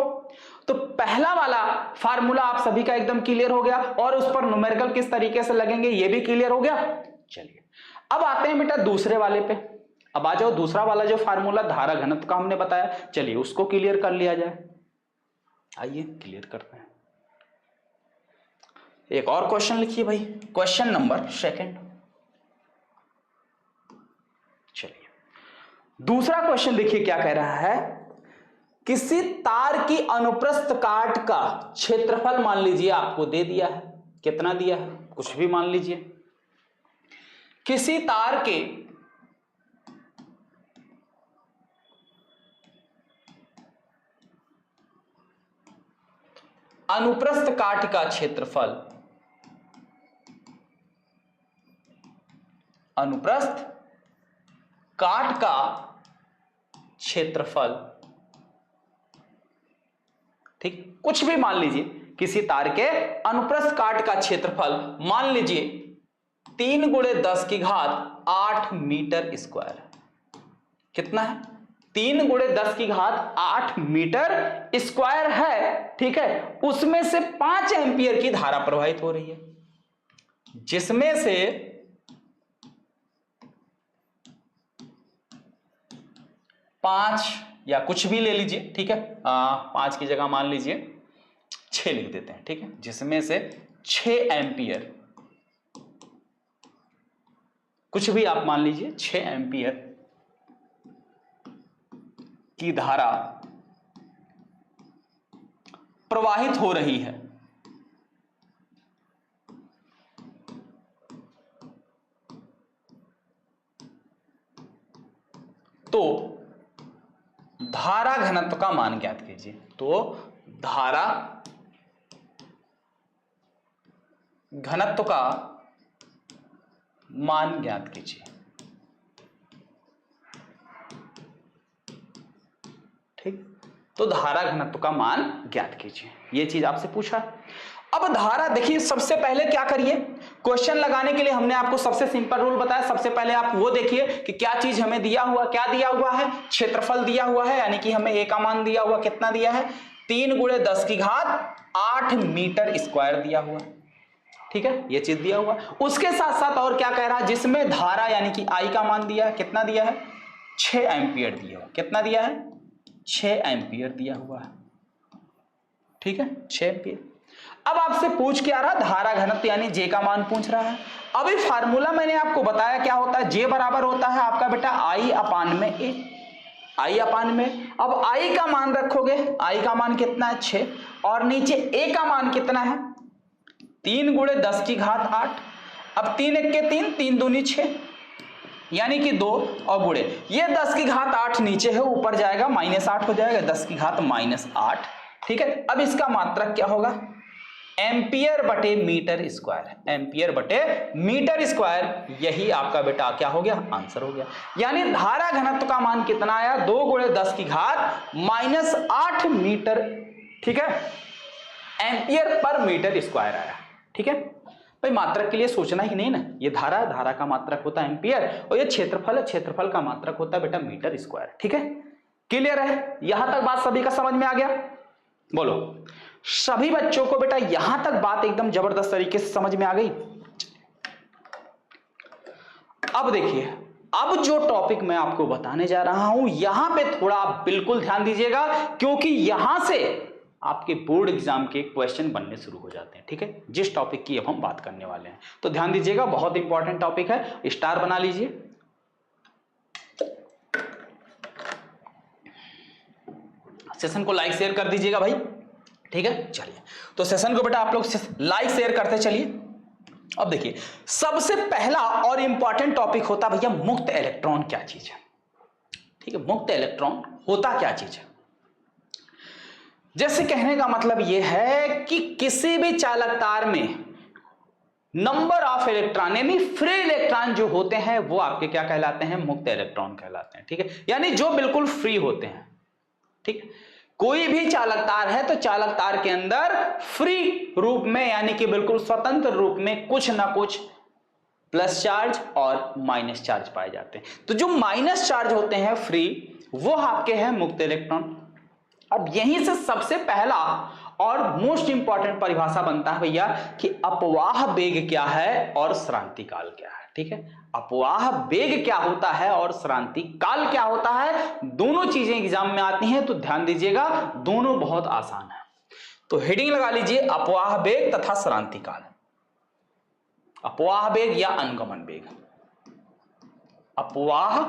तो पहला वाला फार्मूला आप सभी का एकदम क्लियर हो गया, और उस पर न्यूमेरिकल किस तरीके से लगेंगे ये भी क्लियर हो गया। चलिए अब आते हैं बेटा दूसरे वाले पे। अब आ जाओ, दूसरा वाला जो फार्मूला धारा घनत्व का हमने बताया, चलिए उसको क्लियर कर लिया जाए। आइए क्लियर करते हैं। एक और क्वेश्चन लिखिए भाई, क्वेश्चन नंबर 2। चलिए दूसरा क्वेश्चन देखिए क्या कह रहा है, किसी तार की अनुप्रस्थ काट का क्षेत्रफल मान लीजिए आपको दे दिया है, कितना दिया है, कुछ भी मान लीजिए। किसी तार के अनुप्रस्थ काट का क्षेत्रफल, अनुप्रस्थ काट का क्षेत्रफल, ठीक, कुछ भी मान लीजिए, किसी तार के अनुप्रस्थ काट का क्षेत्रफल मान लीजिए 3 गुणे 10 की घात 8 मीटर स्क्वायर। कितना है, 3 गुणे 10 की घात 8 मीटर स्क्वायर है। ठीक है, उसमें से 5 एम्पियर की धारा प्रवाहित हो रही है, जिसमें से 5 या कुछ भी ले लीजिए, ठीक है, 5 की जगह मान लीजिए 6 लिख देते हैं, ठीक है, जिसमें से 6 एम्पियर, कुछ भी आप मान लीजिए 6 एम्पियर की धारा प्रवाहित हो रही है। तो धारा घनत्व का मान ज्ञात कीजिए। तो धारा घनत्व का मान ज्ञात कीजिए, ठीक। तो धारा घनत्व का मान ज्ञात कीजिए, ये चीज आपसे पूछा। अब धारा देखिए, सबसे पहले क्या करिए, क्वेश्चन लगाने के लिए हमने आपको सबसे सिंपल रूल बताया। सबसे पहले आप वो देखिए कि क्या चीज हमें दिया हुआ, क्या दिया हुआ है, क्षेत्रफल दिया हुआ है, यानी कि हमें ए का मान दिया हुआ कितना दिया है, 3 × 10⁸ मीटर स्क्वायर दिया हुआ, ठीक है, ये चीज दिया हुआ। उसके साथ साथ और क्या कह रहा है, जिसमें धारा यानी कि आई का मान दिया है, कितना दिया है, 6 एम्पियर दिया हुआ, कितना दिया है, 6 एम्पियर दिया हुआ है, ठीक है, 6 एम्पियर। अब आपसे पूछ क्या रहा, धारा घनत्व यानी जे का मान पूछ रहा है। अभी फार्मूला मैंने आपको बताया क्या होता है, जे बराबर होता है आपका बेटा आई अपान में ए, आई अपान में। अब आई का मान रखोगे, आई का मान कितना है 6, और नीचे ए का मान कितना है 3 × 10⁸। अब 3 × 1 = 3, 3 दूनी 6, यानी कि 2 और गुणे ये 10⁸ नीचे है, ऊपर जाएगा -8 हो जाएगा, 10⁻⁻8, ठीक है। अब इसका मात्रक क्या होगा, एम्पियर बटे मीटर स्क्वायर, एम्पियर बटे मीटर स्क्वायर, यही आपका बेटा क्या हो गया, आंसर हो गया। यानी धारा घनत्व का मान कितना आया, 2 × 10⁻⁻8 मीटर, ठीक है, एम्पियर पर मीटर स्क्वायर आया, ठीक है। भाई मात्रक के लिए सोचना ही नहीं ना, ये धारा, धारा का मात्रक होता है एम्पियर, और ये क्षेत्रफल है, क्षेत्रफल का मात्रक होता है बेटा मीटर स्क्वायर, ठीक है। क्लियर है, यहां तक बात सभी का समझ में आ गया, बोलो सभी बच्चों को बेटा यहां तक बात एकदम जबरदस्त तरीके से समझ में आ गई। अब देखिए, अब जो टॉपिक मैं आपको बताने जा रहा हूं, यहां पे थोड़ा आप बिल्कुल ध्यान दीजिएगा, क्योंकि यहां से आपके बोर्ड एग्जाम के क्वेश्चन बनने शुरू हो जाते हैं, ठीक है, जिस टॉपिक की अब हम बात करने वाले हैं। तो ध्यान दीजिएगा, बहुत इंपॉर्टेंट टॉपिक है, स्टार बना लीजिए। सेशन को लाइक शेयर कर दीजिएगा भाई, ठीक है। चलिए, तो सेशन को बेटा आप लोग लाइक शेयर करते चलिए। अब देखिए, सबसे पहला और इंपॉर्टेंट टॉपिक होता भैया मुक्त इलेक्ट्रॉन क्या चीज है, ठीक है, मुक्त इलेक्ट्रॉन होता क्या चीज है। जैसे कहने का मतलब यह है कि किसी भी चालक तार में नंबर ऑफ इलेक्ट्रॉन यानी फ्री इलेक्ट्रॉन जो होते हैं वो आपके क्या कहलाते हैं, मुक्त इलेक्ट्रॉन कहलाते हैं, ठीक है, यानी जो बिल्कुल फ्री होते हैं, ठीक। कोई भी चालक तार है तो चालक तार के अंदर फ्री रूप में यानी कि बिल्कुल स्वतंत्र रूप में कुछ ना कुछ प्लस चार्ज और माइनस चार्ज पाए जाते हैं। तो जो माइनस चार्ज होते हैं फ्री, वो आपके हैं मुक्त इलेक्ट्रॉन। अब यहीं से सबसे पहला और मोस्ट इंपॉर्टेंट परिभाषा बनता है भैया कि अपवाह वेग क्या है और श्रांति काल क्या है, ठीक है। अपवाह वेग क्या होता है और श्रांति काल क्या होता है, दोनों चीजें एग्जाम में आती हैं, तो ध्यान दीजिएगा, दोनों बहुत आसान है। तो हेडिंग लगा लीजिए, अपवाह वेग तथा श्रांति काल। अपवाह वेग या अनुगमन वेग, अपवाह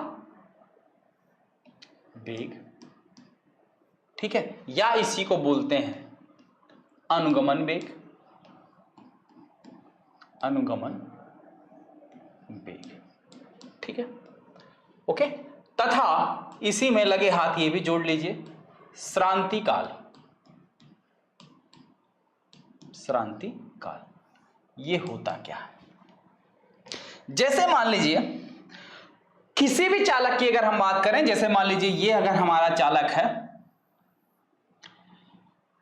वेग, ठीक है, या इसी को बोलते हैं अनुगमन वेग, अनुगमन वेग, ठीक है, ओके। तथा इसी में लगे हाथ ये भी जोड़ लीजिए श्रांति काल, श्रांति काल ये होता क्या है। जैसे मान लीजिए किसी भी चालक की अगर हम बात करें, जैसे मान लीजिए ये अगर हमारा चालक है,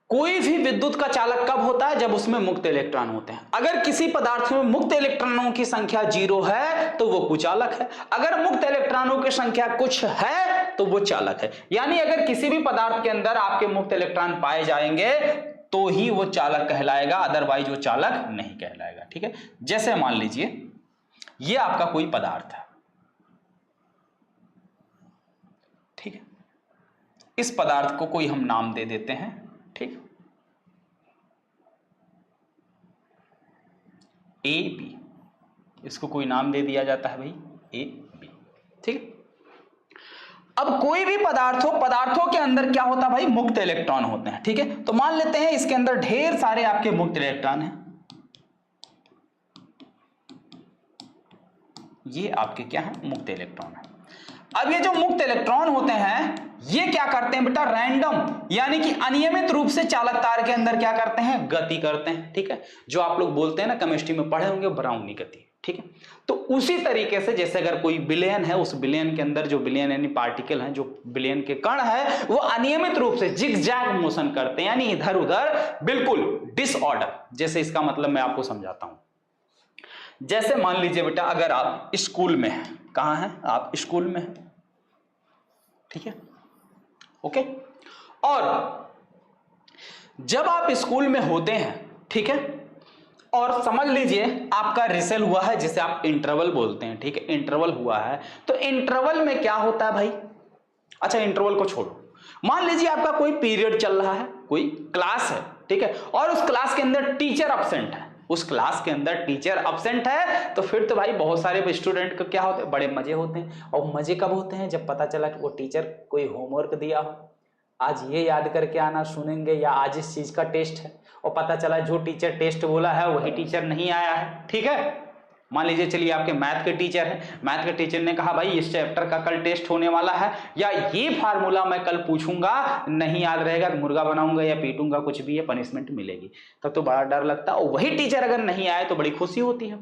कोई भी विद्युत का चालक कब होता है, जब उसमें मुक्त इलेक्ट्रॉन होते हैं। अगर किसी पदार्थ में मुक्त इलेक्ट्रॉनों की संख्या 0 है तो वो कुचालक है, अगर मुक्त इलेक्ट्रॉनों की संख्या कुछ है तो वो चालक है। यानी अगर किसी भी पदार्थ के अंदर आपके मुक्त इलेक्ट्रॉन पाए जाएंगे तो ही वो चालक कहलाएगा, अदरवाइज वो चालक नहीं कहलाएगा, ठीक है। जैसे मान लीजिए ये आपका कोई पदार्थ है, ठीक है, इस पदार्थ को कोई हम नाम दे देते हैं, ठीक, ए बी, इसको कोई नाम दे दिया जाता है भाई ए बी, ठीक। अब कोई भी पदार्थ हो, पदार्थों के अंदर क्या होता है भाई, मुक्त इलेक्ट्रॉन होते हैं, ठीक है। तो मान लेते हैं इसके अंदर ढेर सारे आपके मुक्त इलेक्ट्रॉन हैं, ये आपके क्या है, मुक्त इलेक्ट्रॉन है। अब ये जो मुक्त इलेक्ट्रॉन होते हैं ये क्या करते हैं बेटा, रैंडम यानी कि अनियमित रूप से चालक तार के अंदर क्या करते हैं, गति करते हैं, ठीक है। जो आप लोग बोलते हैं ना, केमिस्ट्री में पढ़े होंगे, ब्राउनी गति, ठीक है। तो उसी तरीके से जैसे अगर कोई विलयन है, उस विलयन के अंदर जो विलयन यानी पार्टिकल हैं, जो विलयन के कण है, वो अनियमित रूप से जिगजैग मोशन करते हैं, यानी इधर उधर बिल्कुल डिसऑर्डर। जैसे इसका मतलब मैं आपको समझाता हूं। जैसे मान लीजिए बेटा, अगर आप स्कूल में हैं, कहां हैं आप, स्कूल में हैं, ठीक है, ओके। और जब आप स्कूल में होते हैं, ठीक है, और समझ लीजिए आपका रिसेल हुआ है, जिसे आप इंटरवल बोलते हैं, ठीक है, इंटरवल हुआ है। तो इंटरवल में क्या होता है भाई, अच्छा इंटरवल को छोड़ो, मान लीजिए आपका कोई पीरियड चल रहा है, कोई क्लास है, ठीक है, और उस क्लास के अंदर टीचर अब्सेंट है, उस क्लास के अंदर टीचर अब्सेंट है, तो फिर तो भाई बहुत सारे स्टूडेंट को क्या होते हैं, बड़े मजे होते हैं। और मजे कब होते हैं, जब पता चला कि वो टीचर कोई होमवर्क दिया हो, आज ये याद करके आना सुनेंगे, या आज इस चीज का टेस्ट है, और पता चला जो टीचर टेस्ट बोला है वही टीचर नहीं आया है, ठीक है। मान लीजिए चलिए आपके मैथ के टीचर हैं, मैथ के टीचर ने कहा भाई इस चैप्टर का कल टेस्ट होने वाला है, या ये फार्मूला मैं कल पूछूंगा, नहीं याद रहेगा तो मुर्गा बनाऊंगा या पीटूंगा, कुछ भी है, पनिशमेंट मिलेगी। तब तो बड़ा डर लगता है, और वही टीचर अगर नहीं आए तो बड़ी खुशी होती है।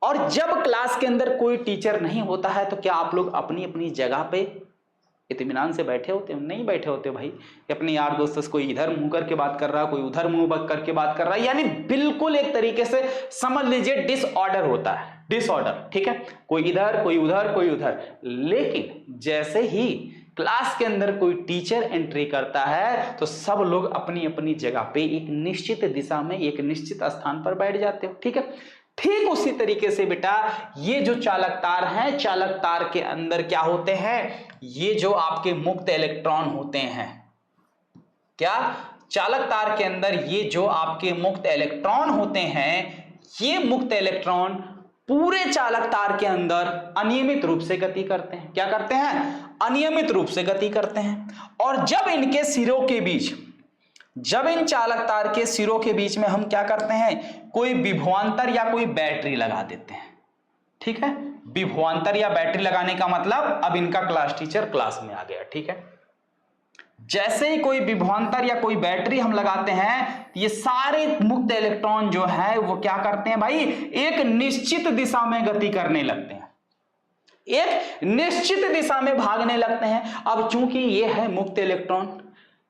और जब क्लास के अंदर कोई टीचर नहीं होता है तो क्या आप लोग अपनी अपनी जगह पे इत्मीनान से बैठे होते हो, नहीं बैठे होते भाई। अपने यार दोस्तों से कोई इधर मुंह करके बात कर रहा है, कोई उधर मुंह करके बात कर रहा है, यानी बिल्कुल एक तरीके से समझ लीजिए डिसऑर्डर होता है, डिसऑर्डर, ठीक है, कोई इधर कोई उधर कोई उधर। लेकिन जैसे ही क्लास के अंदर कोई टीचर एंट्री करता है तो सब लोग अपनी अपनी जगह पे एक निश्चित दिशा में एक निश्चित स्थान पर बैठ जाते हो, ठीक है। ठीक उसी तरीके से बेटा ये जो चालक तार हैं, चालक तार के अंदर क्या होते हैं, ये जो आपके मुक्त इलेक्ट्रॉन होते हैं, क्या चालक तार के अंदर ये जो आपके मुक्त इलेक्ट्रॉन होते हैं, ये मुक्त इलेक्ट्रॉन पूरे चालक तार के अंदर अनियमित रूप से गति करते हैं। क्या करते हैं, अनियमित रूप से गति करते हैं। और जब इनके सिरों के बीच, जब इन चालक तार के सिरों के बीच में हम क्या करते हैं, कोई विभवांतर या कोई बैटरी लगा देते हैं, ठीक है। विभवांतर या बैटरी लगाने का मतलब अब इनका क्लास टीचर क्लास में आ गया, ठीक है। जैसे ही कोई विभवांतर या कोई बैटरी हम लगाते हैं, ये सारे मुक्त इलेक्ट्रॉन जो है वो क्या करते हैं भाई, एक निश्चित दिशा में गति करने लगते हैं, एक निश्चित दिशा में भागने लगते हैं। अब चूंकि ये है मुक्त इलेक्ट्रॉन,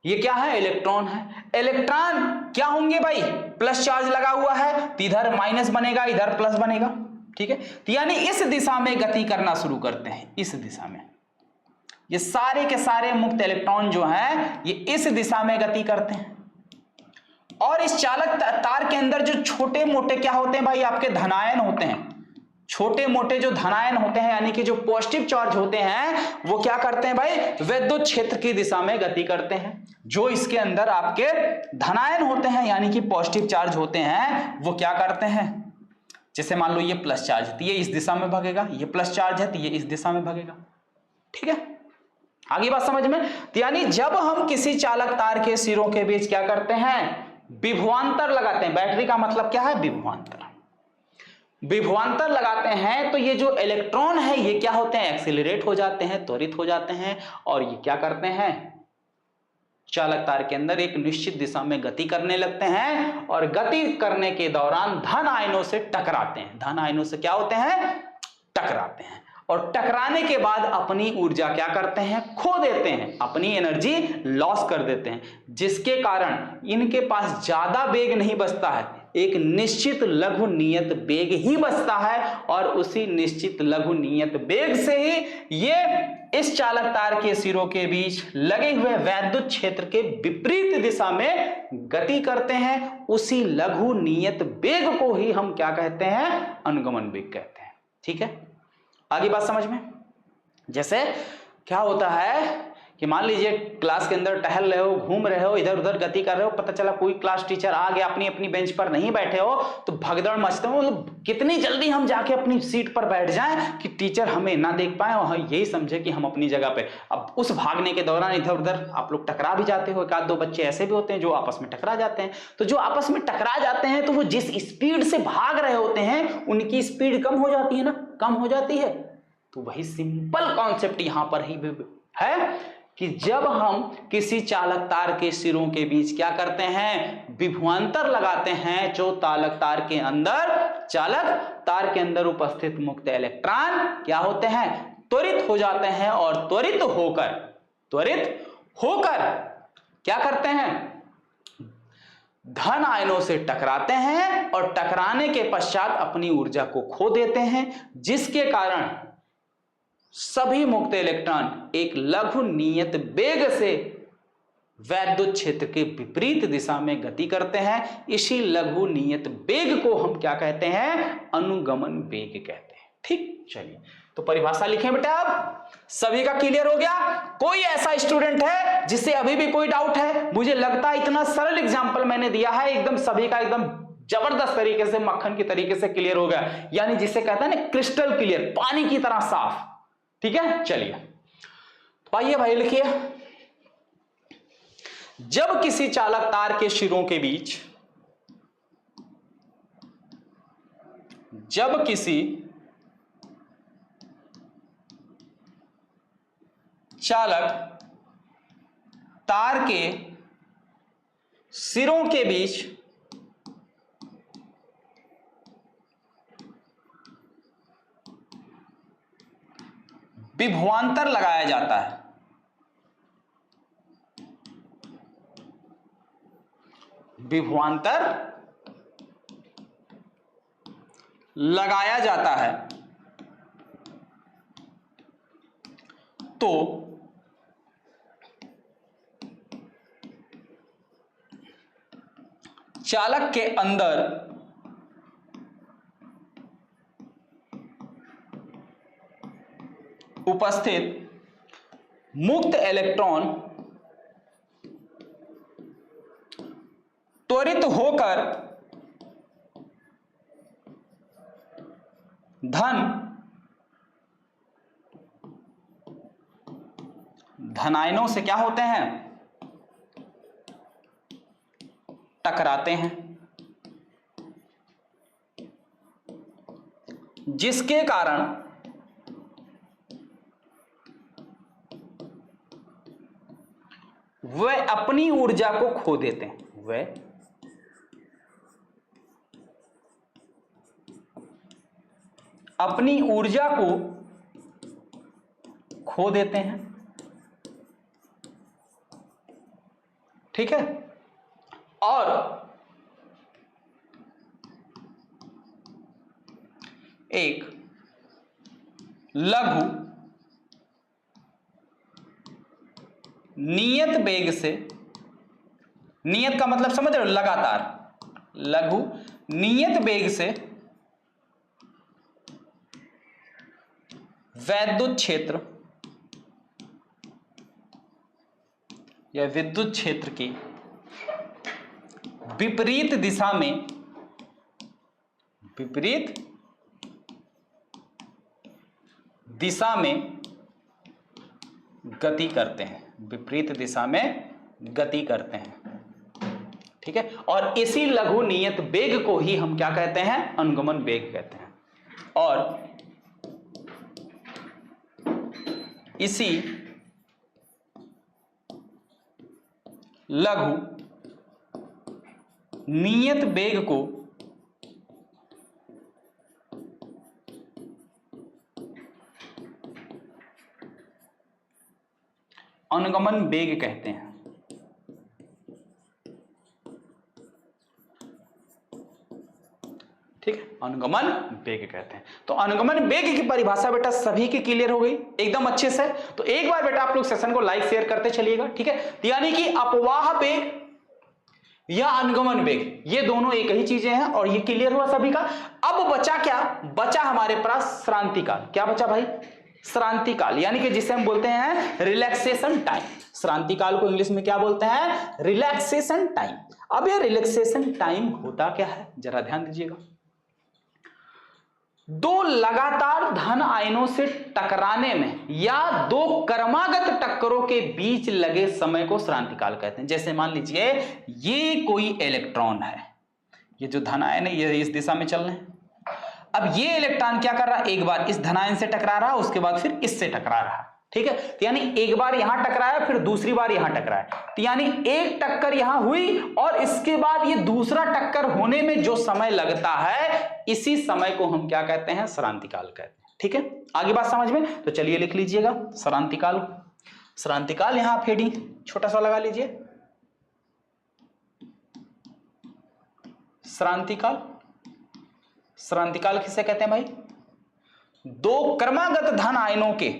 ये क्या है, इलेक्ट्रॉन है, इलेक्ट्रॉन क्या होंगे भाई, प्लस चार्ज लगा हुआ है, तो इधर माइनस बनेगा, इधर प्लस बनेगा, ठीक है। तो यानी इस दिशा में गति करना शुरू करते हैं, इस दिशा में ये सारे के सारे मुक्त इलेक्ट्रॉन जो हैं ये इस दिशा में गति करते हैं। और इस चालक तार के अंदर जो छोटे मोटे क्या होते हैं भाई, आपके धनायन होते हैं, छोटे मोटे जो धनायन होते हैं यानी कि जो पॉजिटिव चार्ज होते हैं, वो क्या करते हैं भाई, विद्युत क्षेत्र की दिशा में गति करते हैं। जो इसके अंदर आपके धनायन होते हैं यानी कि पॉजिटिव चार्ज होते हैं, वो क्या करते हैं, जैसे मान लो ये प्लस चार्ज है तो ये इस दिशा में भागेगा, ये प्लस चार्ज है तो ये इस दिशा में भागेगा, ठीक है। आगे बात समझ में। तो यानी जब हम किसी चालक तार के सिरों के बीच क्या करते हैं, विभवांतर लगाते हैं, बैटरी का मतलब क्या है, विभवांतर, विभवांतर लगाते हैं, तो ये जो इलेक्ट्रॉन है ये क्या होते हैं, एक्सीलरेट हो जाते हैं, त्वरित हो जाते हैं, और ये क्या करते हैं, चालक तार के अंदर एक निश्चित दिशा में गति करने लगते हैं, और गति करने के दौरान धन आयनों से टकराते हैं। धन आयनों से क्या होते हैं, टकराते हैं, और टकराने के बाद अपनी ऊर्जा क्या करते हैं, खो देते हैं, अपनी एनर्जी लॉस कर देते हैं, जिसके कारण इनके पास ज्यादा वेग नहीं बचता है, एक निश्चित लघु नियत वेग ही बचता है। और उसी निश्चित लघु नियत वेग से ही ये इस चालक तार के सिरों के बीच लगे हुए वैद्युत क्षेत्र के विपरीत दिशा में गति करते हैं। उसी लघु नियत वेग को ही हम क्या कहते हैं, अनुगमन वेग कहते हैं, ठीक है। आगे बात समझ में। जैसे क्या होता है कि मान लीजिए क्लास के अंदर टहल रहे हो, घूम रहे हो, इधर उधर गति कर रहे हो, पता चला कोई क्लास टीचर आ गया, अपनी अपनी बेंच पर नहीं बैठे हो तो भगदड़ मचते हो, मतलब कितनी जल्दी हम जाके अपनी सीट पर बैठ जाएं कि टीचर हमें ना देख पाए और यही समझे कि हम अपनी जगह पे। अब उस भागने के दौरान इधर उधर आप लोग टकरा भी जाते हो, एक आध दो बच्चे ऐसे भी होते हैं जो आपस में टकरा जाते हैं। तो जो आपस में टकरा जाते हैं तो वो जिस स्पीड से भाग रहे होते हैं उनकी स्पीड कम हो जाती है ना, कम हो जाती है। तो वही सिंपल कॉन्सेप्ट यहां पर ही है कि जब हम किसी चालक तार के सिरों के बीच क्या करते हैं, विभवांतर लगाते हैं, जो चालक तार के अंदर उपस्थित मुक्त इलेक्ट्रॉन क्या होते हैं, त्वरित हो जाते हैं और त्वरित होकर क्या करते हैं, धन आयनों से टकराते हैं और टकराने के पश्चात अपनी ऊर्जा को खो देते हैं, जिसके कारण सभी मुक्त इलेक्ट्रॉन एक लघु नियत वेग से वैद्युत क्षेत्र के विपरीत दिशा में गति करते हैं। इसी लघु नियत वेग को हम क्या कहते हैं, अनुगमन वेग कहते हैं। ठीक, चलिए तो परिभाषा लिखें बेटा। अब सभी का क्लियर हो गया? कोई ऐसा स्टूडेंट है जिससे अभी भी कोई डाउट है? मुझे लगता है इतना सरल एग्जाम्पल मैंने दिया है, एकदम सभी का एकदम जबरदस्त तरीके से, मक्खन की तरीके से क्लियर हो गया, यानी जिसे कहते हैं ना क्रिस्टल क्लियर, पानी की तरह साफ। ठीक है, चलिए तो आइए भाई लिखिए। जब किसी चालक तार के सिरों के बीच, जब किसी चालक तार के सिरों के बीच विभवांतर लगाया जाता है, विभवांतर लगाया जाता है तो चालक के अंदर उपस्थित मुक्त इलेक्ट्रॉन त्वरित होकर धनायनों से क्या होते हैं, टकराते हैं, जिसके कारण वे अपनी ऊर्जा को खो देते हैं, वे अपनी ऊर्जा को खो देते हैं। ठीक है, और एक लघु नियत वेग से, नियत का मतलब समझ रहे हो, लगातार, लघु नियत वेग से वैद्युत क्षेत्र या विद्युत क्षेत्र की विपरीत दिशा में, विपरीत दिशा में गति करते हैं, विपरीत दिशा में गति करते हैं। ठीक है, और इसी लघु नियत वेग को ही हम क्या कहते हैं, अनुगमन वेग कहते हैं। और इसी लघु नियत वेग को अनुगमन वेग कहते हैं। ठीक है, अनुगमन वेग कहते हैं। तो अनुगमन वेग की परिभाषा बेटा सभी की क्लियर हो गई एकदम अच्छे से। तो एक बार बेटा आप लोग सेशन को लाइक शेयर करते चलिएगा। ठीक है, यानी कि अपवाह वेग या अनुगमन वेग ये दोनों एक ही चीजें हैं और ये क्लियर हुआ सभी का। अब बचा क्या, बचा हमारे पास श्रांति काल। क्या बचा भाई, श्रांति काल, यानी कि जिसे हम बोलते हैं रिलैक्सेशन टाइम। श्रांति काल को इंग्लिश में क्या बोलते हैं? Relaxation time. अब ये रिलैक्सेशन टाइम होता क्या है, जरा ध्यान दीजिएगा। दो लगातार धन आयनों से टकराने में या दो क्रमागत टक्करों के बीच लगे समय को श्रांति काल कहते हैं। जैसे मान लीजिए ये कोई इलेक्ट्रॉन है, ये जो धन आयन है ये इस दिशा में चल रहे हैं। अब ये इलेक्ट्रॉन क्या कर रहा है, एक बार इस धनायन से टकरा रहा है, उसके बाद फिर इससे टकरा रहा है, ठीक है। तो यानी एक बार यहां टकराया, फिर दूसरी बार यहां टकराया, तो यानी एक टक्कर यहां हुई और इसके बाद ये दूसरा टक्कर होने में जो समय लगता है, इसी समय को हम क्या कहते हैं? श्रांति काल कहते हैं, ठीक है। आगे बात समझ में? तो चलिए लिख लीजिएगा श्रांति काल। श्रांति काल यहां आप हेडिंग छोटा सा लगा लीजिए, श्रांति काल। श्रांति काल किसे कहते हैं भाई? दो क्रमागत धन आयनों के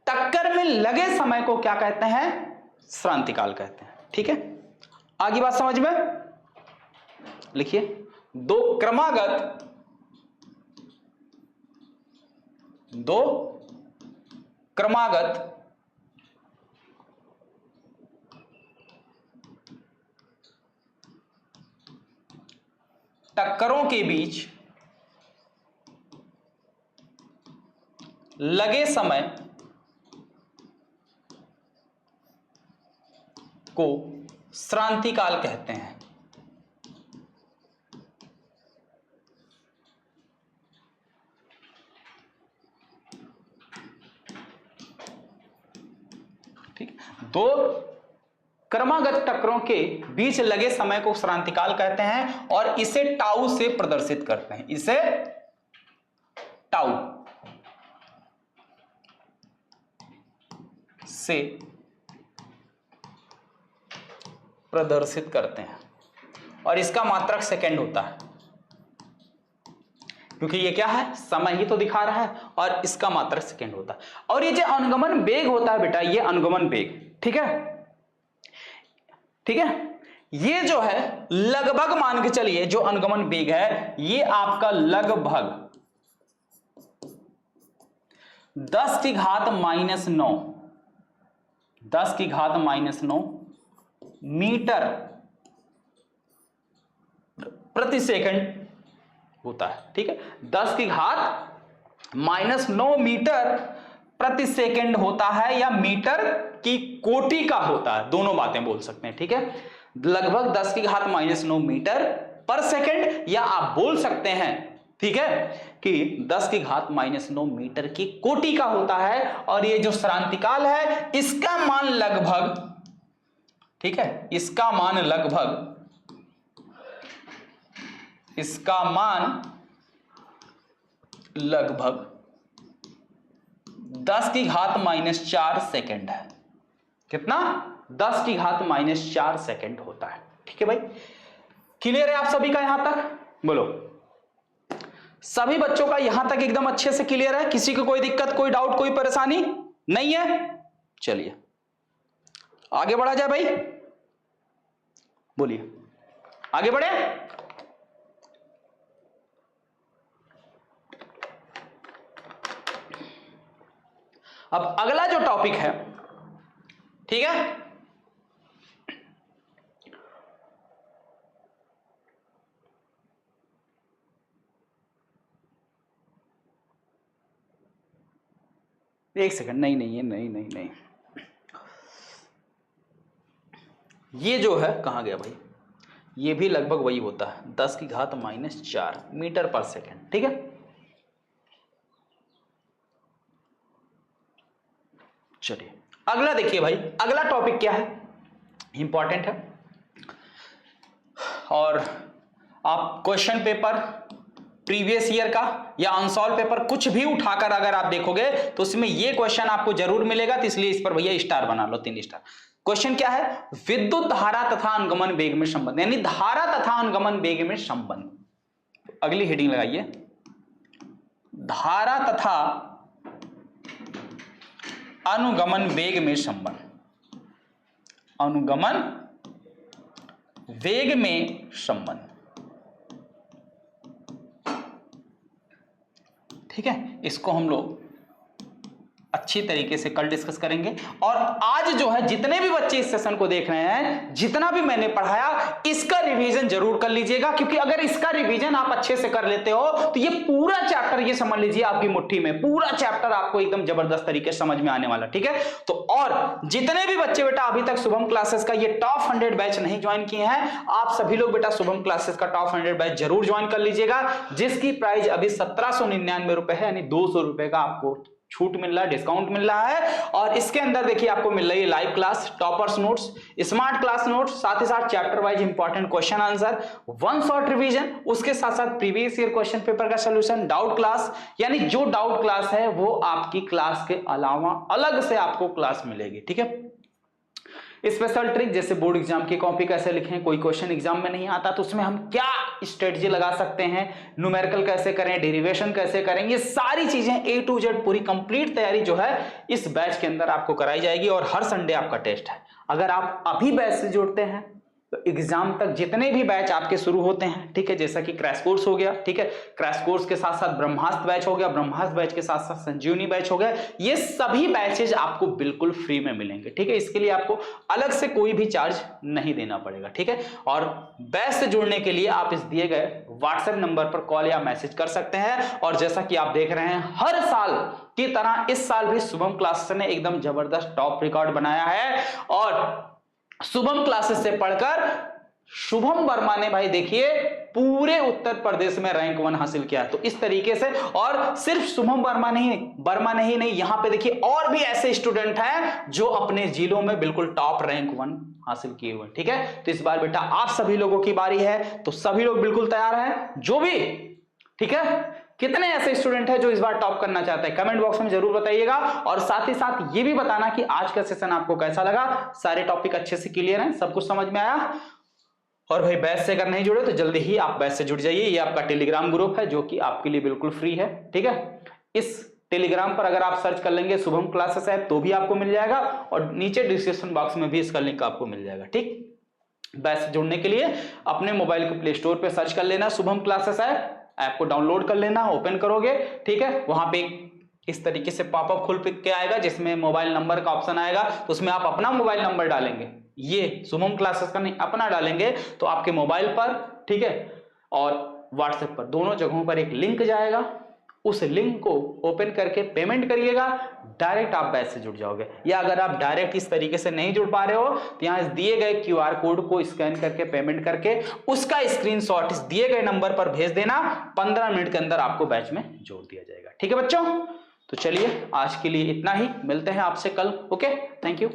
टक्कर में लगे समय को क्या कहते हैं? श्रांति काल कहते हैं, ठीक है। आगे बात समझ में? लिखिए, दो क्रमागत टक्करों के बीच लगे समय को श्रांति काल कहते हैं। ठीक, दो क्रमागत टक्करों के बीच लगे समय को श्रांति काल कहते हैं और इसे टाउ से प्रदर्शित करते हैं। इसे टाउ से प्रदर्शित करते हैं और इसका मात्रक सेकंड होता है, क्योंकि ये क्या है? समय ही तो दिखा रहा है और इसका मात्रक सेकंड होता है। और ये जो अनुगमन वेग होता है बेटा, ये अनुगमन वेग, ठीक है, ठीक है, ये जो है लगभग मान के चलिए, जो अनुगमन वेग है ये आपका लगभग 10 की घात -9 मीटर प्रति सेकंड होता है, ठीक है। 10 की घात -9 मीटर प्रति सेकंड होता है, या मीटर की कोटि का होता है, दोनों बातें बोल सकते हैं, ठीक है। लगभग 10 की घात -9 मीटर पर सेकंड, या आप बोल सकते हैं, ठीक है, कि 10 की घात -9 मीटर की कोटि का होता है। और ये जो श्रांति काल है इसका मान लगभग, ठीक है, इसका मान लगभग 10 की घात -4 सेकंड है। कितना? 10 की घात -4 सेकंड होता है, ठीक है भाई। क्लियर है आप सभी का यहां तक? बोलो, सभी बच्चों का यहां तक एकदम अच्छे से क्लियर है? किसी को कोई दिक्कत, कोई डाउट, कोई परेशानी नहीं है? चलिए आगे बढ़ा जाए भाई, बोलिए आगे बढ़े। अब अगला जो टॉपिक है, ठीक है, एक सेकंड, नहीं, ये जो है कहां गया भाई? ये भी लगभग वही होता है, 10 की घात -4 मीटर पर सेकंड, ठीक है। चलिए अगला देखिए भाई, अगला टॉपिक क्या है, इंपॉर्टेंट है। और आप क्वेश्चन पेपर प्रीवियस ईयर का या अनसॉल्व पेपर कुछ भी उठाकर अगर आप देखोगे तो उसमें ये क्वेश्चन आपको जरूर मिलेगा, तो इसलिए इस पर भैया स्टार बना लो, 3 स्टार। क्वेश्चन क्या है? विद्युत धारा तथा अनुगमन वेग में संबंध, यानी धारा तथा अनुगमन वेग में संबंध। अगली हेडिंग लगाइए, धारा तथा अनुगमन वेग में संबंध। अनुगमन वेग में संबंध, ठीक है, इसको हम लोग अच्छी तरीके से कल डिस्कस करेंगे। और आज जो है जितने भी बच्चे इस सेशन को देख रहे हैं, जितना भी मैंने पढ़ाया इसका रिवीजन जरूर कर लीजिएगा, क्योंकि अगर इसका रिवीजन आप अच्छे से कर लेते हो तो ये पूरा चैप्टर, ये समझ लीजिए आपकी मुट्ठी में, पूरा चैप्टर आपको एकदम जबरदस्त तरीके से समझ में आने वाला। ठीक है, तो और जितने भी बच्चे बेटा अभी तक शुभम क्लासेस का ये टॉप 100 बैच नहीं ज्वाइन किए हैं, आप सभी लोग बेटा शुभम क्लासेस का टॉप 100 बैच जरूर ज्वाइन कर लीजिएगा, जिसकी प्राइस अभी 1799 रुपए है, यानी 200 रुपए का आपको छूट मिल रहा है, डिस्काउंट मिल रहा है। और इसके अंदर देखिए आपको मिल रही है live class, toppers notes, smart class notes, साथ ही साथ chapter wise important question answer, one shot revision, उसके साथ साथ प्रीवियस ईयर क्वेश्चन पेपर का सॉल्यूशन, डाउट क्लास, यानी जो डाउट क्लास है वो आपकी क्लास के अलावा अलग से आपको क्लास मिलेगी। ठीक है, स्पेशल ट्रिक, जैसे बोर्ड एग्जाम की कॉपी कैसे लिखें, कोई क्वेश्चन एग्जाम में नहीं आता तो उसमें हम क्या स्ट्रेटजी लगा सकते हैं, न्यूमेरिकल कैसे करें, डेरिवेशन कैसे करें, ये सारी चीजें A to Z पूरी कंप्लीट तैयारी जो है इस बैच के अंदर आपको कराई जाएगी। और हर संडे आपका टेस्ट है। अगर आप अभी बैच से जुड़ते हैं तो एग्जाम तक जितने भी बैच आपके शुरू होते हैं, ठीक है, जैसा कि क्रैश कोर्स हो गया, ठीक है, क्रैश कोर्स के साथ साथ ब्रह्मास्त्र बैच हो गया, ब्रह्मास्त्र बैच के साथ साथ संजीवनी बैच हो गया, ये सभी बैचेज आपको बिल्कुल फ्री में मिलेंगे। ठीक है, इसके लिए आपको अलग से कोई भी चार्ज नहीं देना पड़ेगा। ठीक है, और बैच से जुड़ने के लिए आप इस दिए गए व्हाट्सएप नंबर पर कॉल या मैसेज कर सकते हैं। और जैसा कि आप देख रहे हैं, हर साल की तरह इस साल भी शुभम क्लासेस ने एकदम जबरदस्त टॉप रिकॉर्ड बनाया है। और शुभम क्लासेस से पढ़कर शुभम वर्मा ने भाई देखिए पूरे उत्तर प्रदेश में रैंक 1 हासिल किया। तो इस तरीके से, और सिर्फ शुभम वर्मा नहीं, यहां पे देखिए और भी ऐसे स्टूडेंट हैं जो अपने जिलों में बिल्कुल टॉप रैंक 1 हासिल किए हुए। ठीक है, तो इस बार बेटा आप सभी लोगों की बारी है, तो सभी लोग बिल्कुल तैयार हैं जो भी, ठीक है, कितने ऐसे स्टूडेंट हैं जो इस बार टॉप करना चाहते हैं, कमेंट बॉक्स में जरूर बताइएगा। और साथ ही साथ ये भी बताना कि आज का सेशन आपको कैसा लगा, सारे टॉपिक अच्छे से क्लियर हैं, सब कुछ समझ में आया। और भाई बैच से अगर नहीं जुड़े तो जल्दी ही आप बैच से जुड़ जाइए, ये आपका टेलीग्राम ग्रुप है जो कि आपके लिए बिल्कुल फ्री है। ठीक है, इस टेलीग्राम पर अगर आप सर्च कर लेंगे शुभम क्लासेस ऐप तो भी आपको मिल जाएगा, और नीचे डिस्क्रिप्शन बॉक्स में भी इसका लिंक आपको मिल जाएगा। ठीक, बैच से जुड़ने के लिए अपने मोबाइल के प्ले स्टोर पर सर्च कर लेना शुभम क्लासेस ऐप को डाउनलोड कर लेना, ओपन करोगे, ठीक है, वहां पे इस तरीके से पॉपअप खुल के आएगा जिसमें मोबाइल नंबर का ऑप्शन आएगा, तो उसमें आप अपना मोबाइल नंबर डालेंगे, ये शुभम क्लासेस का नहीं अपना डालेंगे, तो आपके मोबाइल पर, ठीक है, और व्हाट्सएप पर दोनों जगहों पर एक लिंक जाएगा, उस लिंक को ओपन करके पेमेंट करिएगा, डायरेक्ट आप बैच से जुड़ जाओगे। या अगर आप डायरेक्ट इस तरीके से नहीं जुड़ पा रहे हो तो यहाँ दिए गए QR कोड को स्कैन करके पेमेंट करके उसका स्क्रीनशॉट इस दिए गए नंबर पर भेज देना, 15 मिनट के अंदर आपको बैच में जोड़ दिया जाएगा। ठीक है बच्चों, तो चलिए आज के लिए इतना ही, मिलते हैं आपसे कल। Okay, thank you.